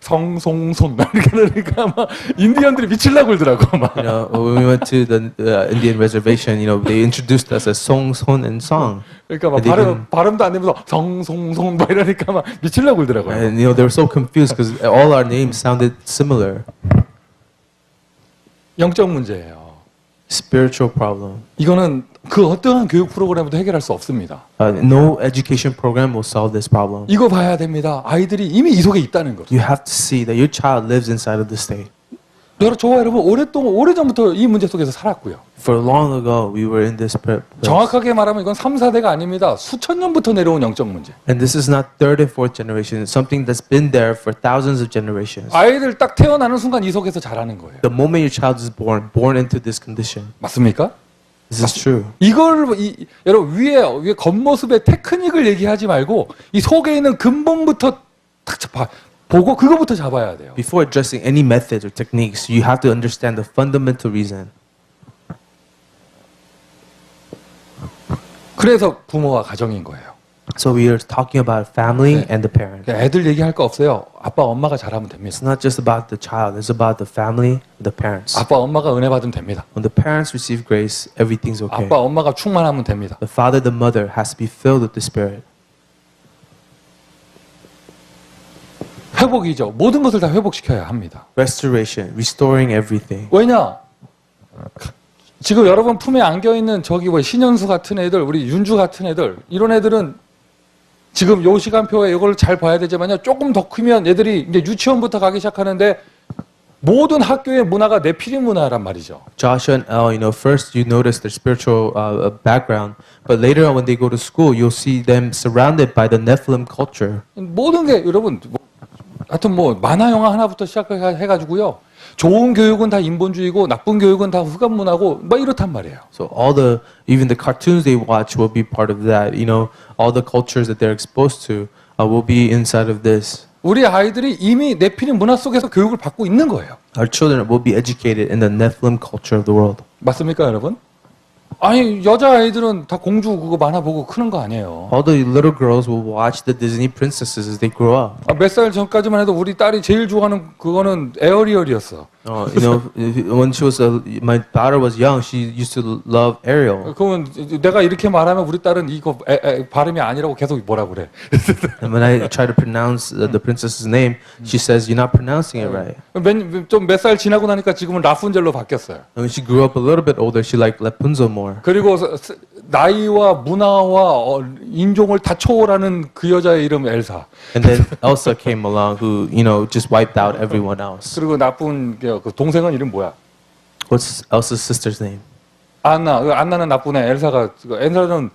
[SPEAKER 1] 성송손 그러니까 막 인디언들이 미칠라 그러더라고 막.
[SPEAKER 2] When we went to the Indian reservation, they introduced us as Song, Son, and Song.
[SPEAKER 1] 그러니까 막 발음도 안 되면서 성송손 막 이러니까 막 미칠라 그러더라고요.
[SPEAKER 2] And they were so confused because all our names sounded similar.
[SPEAKER 1] 영적 문제예요.
[SPEAKER 2] Spiritual problem.
[SPEAKER 1] 이거는 그 어떠한 교육 프로그램도 해결할 수 없습니다.
[SPEAKER 2] No education program will solve this problem.
[SPEAKER 1] 이거 봐야 됩니다. 아이들이 이미 이 속에 있다는 거.
[SPEAKER 2] You have to see that your child lives inside of the state.
[SPEAKER 1] 저와 여러분 오래전부터 이 문제 속에서 살았고요.
[SPEAKER 2] For long ago, we were in this place.
[SPEAKER 1] 정확하게 말하면 이건 3, 4대가 아닙니다. 수천 년부터 내려온 영적 문제.
[SPEAKER 2] And this is not third and fourth generation. It's something that's been there for thousands of generations.
[SPEAKER 1] 아이들 딱 태어나는 순간 이 속에서 자라는 거예요.
[SPEAKER 2] The moment your child is born into this condition.
[SPEAKER 1] 맞습니까?
[SPEAKER 2] This is true.
[SPEAKER 1] 이걸 여러분 위에 겉모습의 테크닉을 얘기하지 말고 이 속에 있는 근본부터 딱 보고 그거부터 잡아야 돼요.
[SPEAKER 2] Before addressing any methods or techniques, you have to understand the fundamental reason.
[SPEAKER 1] 그래서 부모와 가정인 거예요.
[SPEAKER 2] So we are talking about family and the parent.
[SPEAKER 1] 애들 얘기할 거 없어요. 아빠 엄마가 잘하면 됩니다.
[SPEAKER 2] It's not just about the child. It's about the family, the parents.
[SPEAKER 1] 아빠 엄마가 은혜 받으면 됩니다.
[SPEAKER 2] When the parents receive grace, everything's okay.
[SPEAKER 1] 아빠 엄마가 충만하면 됩니다.
[SPEAKER 2] The father, the mother has to be filled with the Spirit.
[SPEAKER 1] 회복이죠. 모든 것을 다 회복시켜야 합니다.
[SPEAKER 2] Restoration, restoring everything.
[SPEAKER 1] 왜냐? 지금 여러분 품에 안겨 있는 신현수 같은 애들, 우리 윤주 같은 애들, 이런 애들은 지금 요 시간표에 이걸 잘 봐야 되지만요. 조금 더 크면 애들이 이제 유치원부터 가기 시작하는데 모든 학교의 문화가 네피림 문화란 말이죠.
[SPEAKER 2] Joshua and Elle, first you notice their spiritual background, but later on when they go to school, you'll see them surrounded by the Nephilim culture.
[SPEAKER 1] 모든 게 여러분 하여튼 만화 영화 하나부터 시작해가지고요. 좋은 교육은 다 인본주의고 나쁜 교육은 다 흑암 문화고 이렇단 말이에요.
[SPEAKER 2] So even the cartoons they watch will be part of that. All the cultures that they're exposed to will be inside of this.
[SPEAKER 1] 우리 아이들이 이미 네피림 문화 속에서 교육을 받고 있는 거예요.
[SPEAKER 2] Our children will be educated in the Nephilim culture of the world.
[SPEAKER 1] 맞습니까, 여러분? 아니 여자 아이들은 다 공주 그거 만화 보고 크는 거 아니에요.
[SPEAKER 2] All the little girls will watch the Disney princesses as they grow up.
[SPEAKER 1] 몇 살 전까지만 해도 우리 딸이 제일 좋아하는 그거는 에어리얼이었어.
[SPEAKER 2] When my daughter was young, she used to love Ariel.
[SPEAKER 1] 그러면 내가 이렇게 말하면 우리 딸은 이거 발음이 아니라고 계속 뭐라 그래.
[SPEAKER 2] And when I try to pronounce the princess's name, she says you're not pronouncing it right.
[SPEAKER 1] 좀 몇 살 지나고 나니까 지금은 라푼젤로 바뀌었어요.
[SPEAKER 2] And when she grew up a little bit older, she liked Rapunzel more.
[SPEAKER 1] 그리고 나이와 문화와 인종을 다 초월하는 그 여자의 이름 엘사.
[SPEAKER 2] And then Elsa came along, who just wiped out everyone else.
[SPEAKER 1] 그리고 나쁜 그 동생은 이름 뭐야?
[SPEAKER 2] What's Elsa's sister's name?
[SPEAKER 1] 안나는 나쁜 애. 엘사는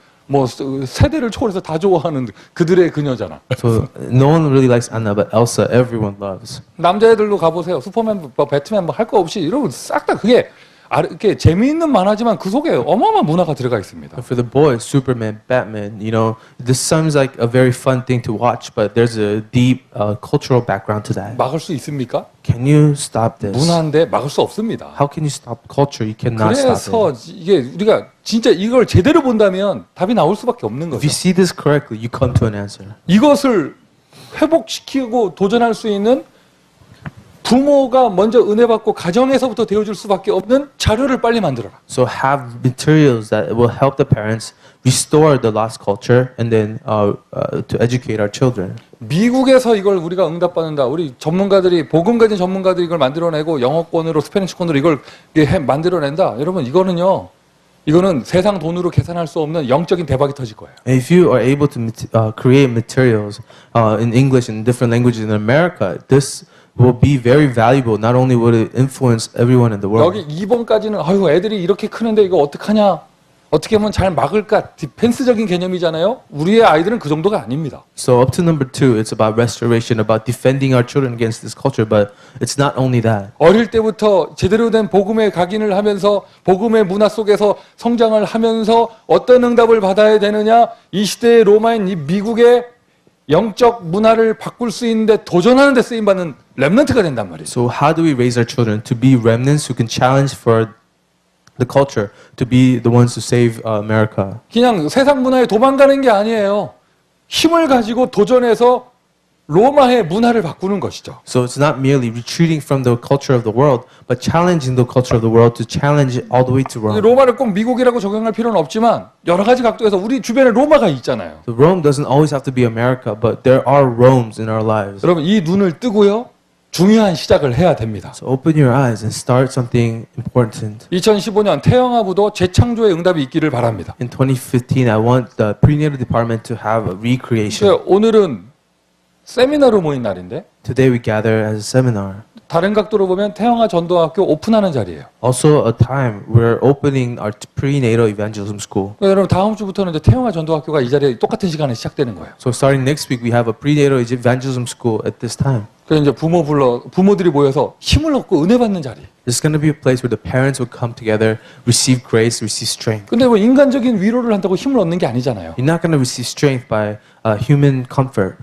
[SPEAKER 1] 세대를 초월해서 다 좋아하는 그들의 그녀잖아.
[SPEAKER 2] So no one really likes Anna, but Elsa everyone loves.
[SPEAKER 1] 남자애들도 가보세요. 슈퍼맨, 배트맨 할 거 없이 이러고 싹 다 그게 이렇게 재미있는 만화지만 그 속에 어마어마한 문화가 들어가 있습니다.
[SPEAKER 2] For the boys, Superman, Batman, this sounds like a very fun thing to watch, but there's a deep cultural background to that.
[SPEAKER 1] 막을 수 있습니까?
[SPEAKER 2] Can you stop this?
[SPEAKER 1] 문화인데 막을 수 없습니다.
[SPEAKER 2] How can you stop culture? You cannot stop
[SPEAKER 1] 그래서
[SPEAKER 2] it.
[SPEAKER 1] 이게 우리가 진짜 이걸 제대로 본다면 답이 나올 수밖에 없는
[SPEAKER 2] If
[SPEAKER 1] 거죠.
[SPEAKER 2] you see this correctly, you come to an answer.
[SPEAKER 1] 이것을 회복시키고 도전할 수 있는 부모가 먼저 은혜 받고 가정에서부터 되어줄 수밖에 없는 자료를 빨리 만들어라.
[SPEAKER 2] So have materials that will help the parents restore the lost culture and then to educate our children.
[SPEAKER 1] 미국에서 이걸 우리가 응답받는다. 우리 전문가들이 복음 가진 전문가들이 이걸 만들어내고 영어권으로 스페니쉬권으로 이걸 만들어낸다. 여러분 이거는 세상 돈으로 계산할 수 없는 영적인 대박이 터질 거예요.
[SPEAKER 2] And if you are able to create materials in English and different languages in America, this will be very valuable. Not only will it influence everyone in the world.
[SPEAKER 1] 여기 2번까지는 아유 애들이 이렇게 크는데 이거 어떡하냐? 어떻게 하면 잘 막을까? 디펜스적인 개념이잖아요. 우리의 아이들은 그 정도가 아닙니다.
[SPEAKER 2] So up to number 2, it's about restoration, about defending our children against this culture. But it's not only that.
[SPEAKER 1] 어릴 때부터 제대로 된 복음에 각인을 하면서 복음의 문화 속에서 성장을 하면서 어떤 응답을 받아야 되느냐? 이 시대의 로마인 이 미국의 영적 문화를 바꿀 수 있는데 도전하는 데 쓰임받는 렘넌트가 된단 말이에요.
[SPEAKER 2] So how do we raise our children to be remnants who can challenge for the culture, to be the ones to save America?
[SPEAKER 1] 그냥 세상 문화에 도망가는 게 아니에요. 힘을 가지고 도전해서 로마의 문화를 바꾸는 것이죠.
[SPEAKER 2] So it's not merely retreating from the culture of the world, but challenging the culture of the world to challenge it all the way to Rome.
[SPEAKER 1] 로마를 꼭 미국이라고 적용할 필요는 없지만 여러 가지 각도에서 우리 주변에 로마가 있잖아요.
[SPEAKER 2] So Rome doesn't always have to be America, but there are Romes in our lives.
[SPEAKER 1] 여러분 이 눈을 뜨고요. 중요한 시작을 해야 됩니다.
[SPEAKER 2] So open your eyes and start something important.
[SPEAKER 1] 2015년 태영아부도 재창조의 응답이 있기를 바랍니다.
[SPEAKER 2] In 2015, I want the prenatal department to have a recreation.
[SPEAKER 1] 오늘은 세미나로 모인 날인데
[SPEAKER 2] Today we gather as a seminar.
[SPEAKER 1] 다른 각도로 보면 태영아 전도학교 오픈하는 자리예요.
[SPEAKER 2] Also a time we're opening our prenatal evangelism school.
[SPEAKER 1] 여러분 다음 주부터는 이제 태영아 전도학교가 이 자리에 똑같은 시간에 시작되는 거예요.
[SPEAKER 2] So starting next week, we have a prenatal evangelism school at this time.
[SPEAKER 1] 그래서 이제 부모들이 모여서 힘을 얻고 은혜 받는 자리.
[SPEAKER 2] This is going to be a place where the parents will come together, receive grace, receive strength.
[SPEAKER 1] 근데 뭐 인간적인 위로를 한다고 힘을 얻는 게 아니잖아요.
[SPEAKER 2] You're not going to receive strength by human comfort.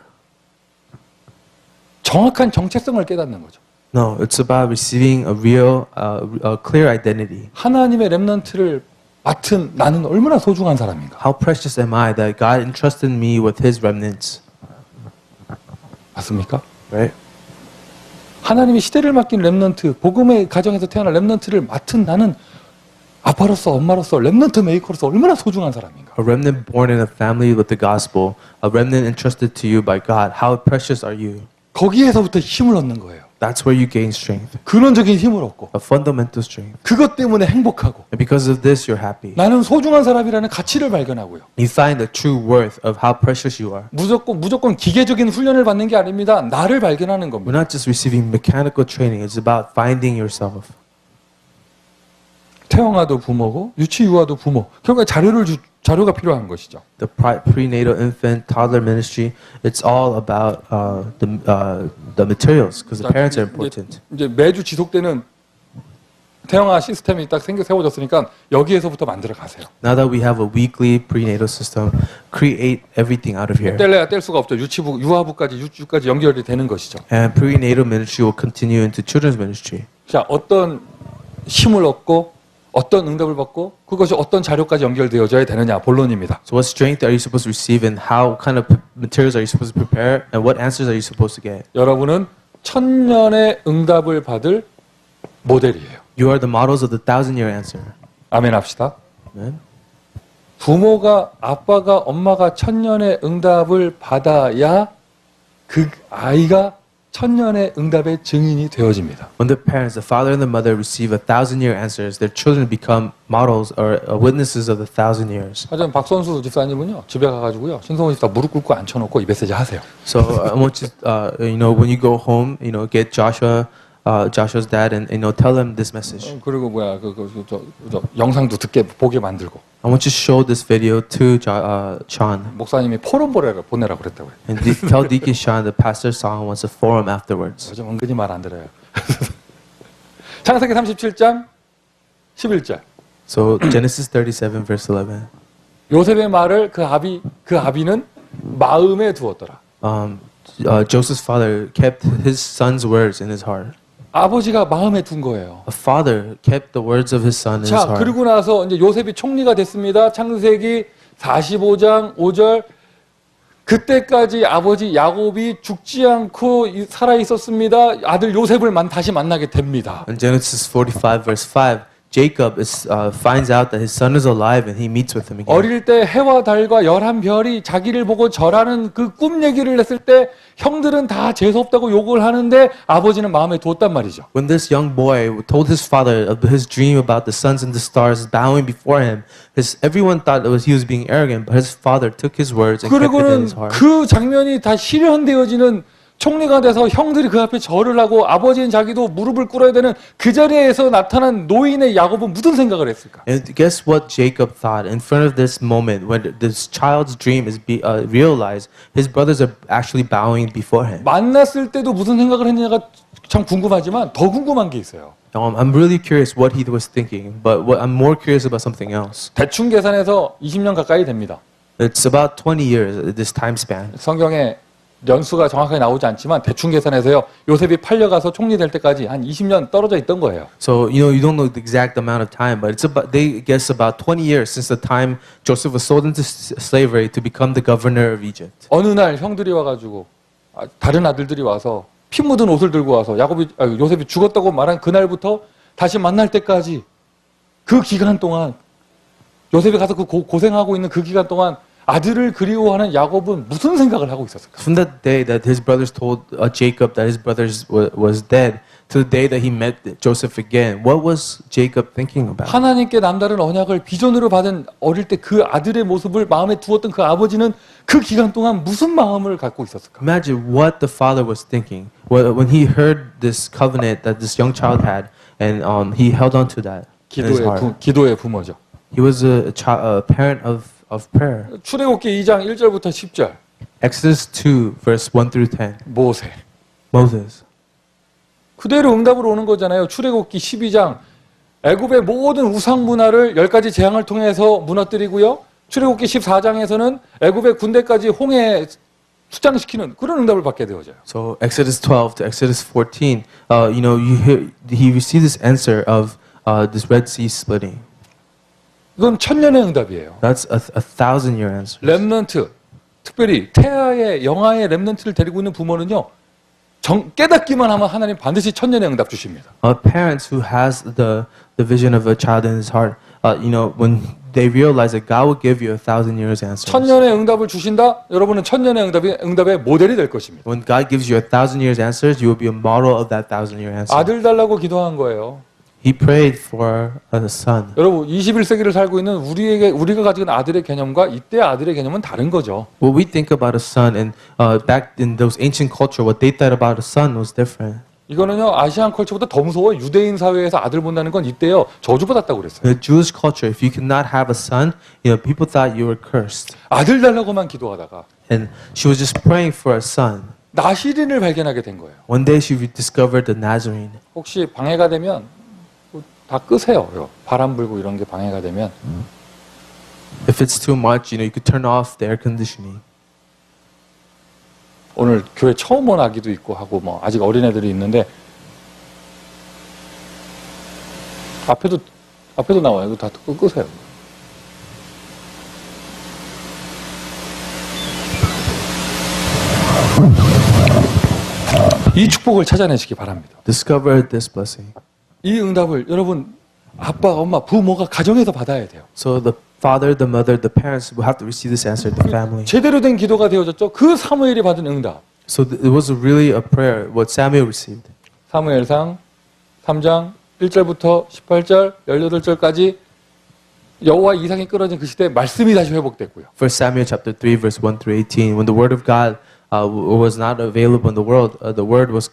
[SPEAKER 1] 정확한 정체성을 깨닫는 거죠.
[SPEAKER 2] No, it's about receiving a real, a clear identity.
[SPEAKER 1] 하나님의 렘넌트를 맡은 나는 얼마나 소중한 사람인가.
[SPEAKER 2] How precious am I that God entrusted me with His remnants?
[SPEAKER 1] 맞습니까?
[SPEAKER 2] Right?
[SPEAKER 1] 하나님이 시대를 맡긴 렘넌트, 복음의 가정에서 태어난 렘넌트를 맡은 나는 아빠로서 엄마로서 렘넌트 메이커로서 얼마나 소중한 사람인가.
[SPEAKER 2] A remnant born in a family with the gospel, a remnant entrusted to you by God. How precious are you?
[SPEAKER 1] 거기에서부터 힘을 얻는 거예요.
[SPEAKER 2] That's where you gain strength,
[SPEAKER 1] 근원적인 힘을 얻고
[SPEAKER 2] a fundamental strength.
[SPEAKER 1] 그것 때문에 행복하고
[SPEAKER 2] And because of this, you're happy.
[SPEAKER 1] 나는 소중한 사람이라는 가치를 발견하고요.
[SPEAKER 2] You find the true worth of how precious you are.
[SPEAKER 1] 무조건 기계적인 훈련을 받는 게 아닙니다. 나를 발견하는
[SPEAKER 2] We're
[SPEAKER 1] 겁니다.
[SPEAKER 2] not just receiving mechanical training, it's about finding yourself.
[SPEAKER 1] 태영아도 부모고 유치유아도 부모. 결국 자료가 필요한 것이죠.
[SPEAKER 2] The prenatal, infant, toddler ministry, it's all about the materials because the parents are important.
[SPEAKER 1] 이제 매주 지속되는 태영아 시스템이 딱 세워졌으니까 여기에서부터 만들어 가세요.
[SPEAKER 2] Now that we have a weekly prenatal system, create everything out of here.
[SPEAKER 1] 뗄래야 뗄 수가 없죠. 유치부, 유아부까지 유치까지 연결이 되는 것이죠.
[SPEAKER 2] And prenatal ministry will continue into children's ministry.
[SPEAKER 1] 자, 어떤 힘을 얻고 어떤 응답을 받고 그것이 어떤 자료까지 연결되어져야 되느냐 본론입니다.
[SPEAKER 2] So what strength are you supposed to receive and how kind of materials are you supposed to prepare and what answers are you supposed to get?
[SPEAKER 1] 여러분은 천년의 응답을 받을 모델이에요.
[SPEAKER 2] You are the models of the 1,000-year answer.
[SPEAKER 1] 아멘 합시다.
[SPEAKER 2] Amen?
[SPEAKER 1] 부모가 아빠가 엄마가 천년의 응답을 받아야 그 아이가 천년의 응답의 증인이 되어집니다.
[SPEAKER 2] When the parents, the father and the mother receive 1,000-year answers, their children become models or witnesses of the 1,000 years.
[SPEAKER 1] 하여튼 박선수 집사님은요 집에 가가지고요 신성호 집사 무릎 꿇고 앉혀놓고 이 메시지 하세요.
[SPEAKER 2] So I want you, when you go home, get Joshua's dad and tell him this message.
[SPEAKER 1] 그리고 저 영상도 보게 만들고.
[SPEAKER 2] I want you to show this video to Sean.
[SPEAKER 1] 목사님이 포럼 보내라고 그랬다고요.
[SPEAKER 2] And tell Deacon Sean the pastor saw him wants a forum afterwards.
[SPEAKER 1] 요즘 은근히 말 안 들어요. 창세기 37장 11절.
[SPEAKER 2] So Genesis 37 verse 11.
[SPEAKER 1] 요셉의 말을 그 아비는 마음에 두었더라.
[SPEAKER 2] Joseph's father kept his son's words in his heart.
[SPEAKER 1] 아버지가 마음에 둔 거예요.
[SPEAKER 2] A father kept the words of his son in his
[SPEAKER 1] 자,
[SPEAKER 2] heart.
[SPEAKER 1] 그리고 나서 이제 요셉이 총리가 됐습니다. 창세기 45장 5절 그때까지 아버지 야곱이 죽지 않고 살아 있었습니다. 아들 요셉을 다시 만나게 됩니다.
[SPEAKER 2] In Genesis 45 verse 5, Jacob finds out that his son is alive and he meets with him again.
[SPEAKER 1] 어릴 때 해와 달과 11별이 자기를 보고 절하는 그 꿈 얘기를 했을 때 형들은 다 재수없다고 욕을 하는데 아버지는 마음에 두었단 말이죠.
[SPEAKER 2] When this young boy told his father of his dream about the suns and the stars bowing before him, everyone thought he was being arrogant, but his father took his words and kept it in
[SPEAKER 1] 그리고는
[SPEAKER 2] his heart.
[SPEAKER 1] 그 장면이 다 실현되어지는 총리가 돼서 형들이 그 앞에 절을 하고 아버지는 자기도 무릎을 꿇어야 되는 그 자리에서 나타난 노인의 야곱은 무슨 생각을 했을까?
[SPEAKER 2] And guess what Jacob thought in front of this moment when this child's dream is realized? His brothers are actually bowing before him.
[SPEAKER 1] 만났을 때도 무슨 생각을 했느냐가 참 궁금하지만 더 궁금한 게 있어요.
[SPEAKER 2] I'm really curious what he was thinking, but I'm more curious about something else.
[SPEAKER 1] 대충 계산해서 20년 가까이 됩니다.
[SPEAKER 2] It's about 20 years, this time span.
[SPEAKER 1] 성경에 연수가 정확하게 나오지 않지만 대충 계산해서요. 요셉이 팔려가서 총리 될 때까지 한 20년 떨어져 있던 거예요.
[SPEAKER 2] So, you don't know the exact amount of time, but they guess about 20 years since the time Joseph was sold into slavery to become the governor of Egypt.
[SPEAKER 1] 어느 날 형들이 와가지고 다른 아들들이 와서 피 묻은 옷을 들고 와서 요셉이 죽었다고 말한 그날부터 다시 만날 때까지 그 기간 동안 요셉이 가서 그 고생하고 있는 그 기간 동안 아들을 그리워하는 야곱은 무슨 생각을 하고 있었을까?
[SPEAKER 2] From that day that his brothers told Jacob that his brothers was dead to the day that he met Joseph again, what was Jacob thinking about?
[SPEAKER 1] 하나님께 남다른 언약을 비전으로 받은 어릴 때 그 아들의 모습을 마음에 두었던 그 아버지는 그 기간 동안 무슨 마음을 갖고 있었을까?
[SPEAKER 2] Imagine what the father was thinking when he heard this covenant that this young child had, and he held on to that in his heart.
[SPEAKER 1] 기도의 부모죠.
[SPEAKER 2] He was a parent of prayer.
[SPEAKER 1] 출애굽기 2장 1절부터 10절.
[SPEAKER 2] Exodus 2 verse 1 through 10.
[SPEAKER 1] 모세.
[SPEAKER 2] Moses.
[SPEAKER 1] 그대로 응답으로 오는 거잖아요. 출애굽기 12장 애굽의 모든 우상 문화를 10가지 재앙을 통해서 무너뜨리고요. 출애굽기 14장에서는 애굽의 군대까지 홍해 수장시키는 그런 응답을 받게 되어져요.
[SPEAKER 2] So Exodus 12 to Exodus 14, he received this answer of this Red Sea splitting.
[SPEAKER 1] 이건 천년의 응답이에요.
[SPEAKER 2] That's a 1,000-year answer.
[SPEAKER 1] 렘넌트, 특별히 태아의 영아의 렘넌트를 데리고 있는 부모는요. 깨닫기만 하면 하나님 반드시 천년의 응답 주십니다.
[SPEAKER 2] Parents who has the vision of a child in his heart, when they realize that God will give you 1,000 years answers.
[SPEAKER 1] 천년의 응답을 주신다. 여러분은 천년의 응답의 모델이 될 것입니다.
[SPEAKER 2] When God gives you 1,000 years answers, you will be a model of that 1,000-year answer.
[SPEAKER 1] 아들 달라고 기도한 거예요.
[SPEAKER 2] He prayed for a son.
[SPEAKER 1] 여러분 21세기를 살고 있는 우리가 가지고 있는 아들의 개념과 이때 아들의 개념은 다른 거죠.
[SPEAKER 2] What we think about a son and back in those ancient culture, what they thought about a son was different.
[SPEAKER 1] 이거는요 아시안 컬처보다 더 무서워요. 유대인 사회에서 아들 본다는 건 이때요 저주받았다고 그랬어요.
[SPEAKER 2] In the Jewish culture, if you could not have a son, people thought you were cursed.
[SPEAKER 1] 아들 달라고만 기도하다가
[SPEAKER 2] And she was just praying for a son.
[SPEAKER 1] 나시린을 발견하게 된 거예요.
[SPEAKER 2] One day she discovered the Nazarene.
[SPEAKER 1] 혹시 방해가 되면 다 끄세요. 바람 불고 이런 게 방해가 되면.
[SPEAKER 2] If it's too much, you could turn off the air conditioning.
[SPEAKER 1] 오늘 교회 처음 온 아기도 있고 하고 아직 어린애들이 있는데 앞에도 나와요. 이거 다 끄세요. 이 축복을 찾아내시기 바랍니다.
[SPEAKER 2] Discover this blessing.
[SPEAKER 1] 이 응답을 여러분 아빠, 엄마, 부모가 가정에서 받아야 돼요.
[SPEAKER 2] So the father, the mother, the parents will have to receive this answer, the family.
[SPEAKER 1] 제대로 된 기도가 되어졌죠. 그 사무엘이 받은 응답.
[SPEAKER 2] So it was really a prayer what Samuel received.
[SPEAKER 1] 사무엘상 3장 1절부터 18절, 18절까지 여호와 이상이 끊어진 그 시대에 말씀이 다시 회복됐고요.
[SPEAKER 2] 1 Samuel chapter 3 verse 1 through 18. When the word of God was not available in the world, the word was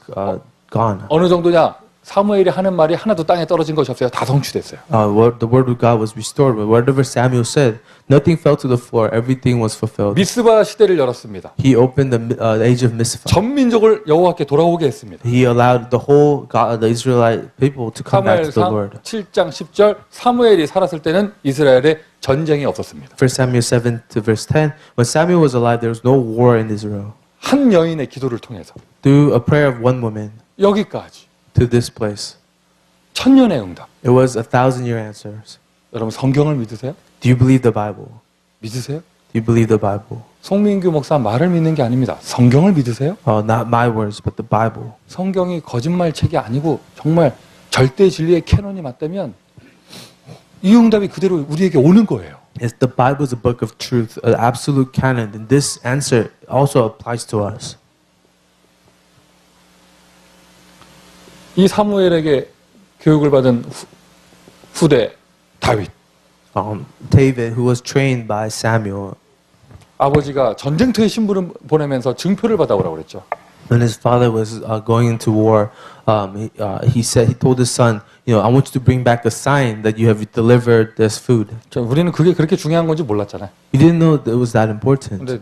[SPEAKER 2] gone.
[SPEAKER 1] 어느 정도냐? 사무엘이 하는 말이 하나도 땅에 떨어진 것이 없어요. 다 성취됐어요.
[SPEAKER 2] The word of God was restored. But whatever Samuel said, nothing fell to the floor. Everything was fulfilled.
[SPEAKER 1] 미스바 시대를 열었습니다.
[SPEAKER 2] He opened the age of Mizpah.
[SPEAKER 1] 전 민족을 여호와께 돌아오게 했습니다.
[SPEAKER 2] He allowed the whole the Israelite people to come back to the Lord.
[SPEAKER 1] 사무엘상 7장 10절 사무엘이 살았을 때는 이스라엘에 전쟁이 없었습니다.
[SPEAKER 2] 1 Samuel 7 to verse 10. When Samuel was alive, there was no war in Israel.
[SPEAKER 1] 한 여인의 기도를 통해서
[SPEAKER 2] Through a prayer of one woman
[SPEAKER 1] 여기까지
[SPEAKER 2] to this place.
[SPEAKER 1] 천년의 응답.
[SPEAKER 2] It was 1,000-year answers.
[SPEAKER 1] 여러분 성경을 믿으세요?
[SPEAKER 2] Do you believe the Bible?
[SPEAKER 1] 믿으세요?
[SPEAKER 2] Do you believe the Bible?
[SPEAKER 1] 송민규 목사 말을 믿는 게 아닙니다. 성경을 믿으세요?
[SPEAKER 2] Not my words, but the Bible.
[SPEAKER 1] 성경이 거짓말책이 아니고 정말 절대 진리의 캐논이 맞다면 이 응답이 그대로 우리에게 오는 거예요.
[SPEAKER 2] If the Bible is a book of truth, an absolute canon, then this answer also applies to us.
[SPEAKER 1] 이 사무엘에게 교육을 받은 후대 다윗.
[SPEAKER 2] David, who was trained by Samuel,
[SPEAKER 1] 아버지가 전쟁터에 신부를 보내면서 증표를 받아오라고 그랬죠.
[SPEAKER 2] when his father was going into war, he told his son, I want you to bring back a sign that you have delivered this food.
[SPEAKER 1] 우리는 그게 그렇게 중요한 건지 몰랐잖아요.
[SPEAKER 2] We didn't know that it was that important.
[SPEAKER 1] 근데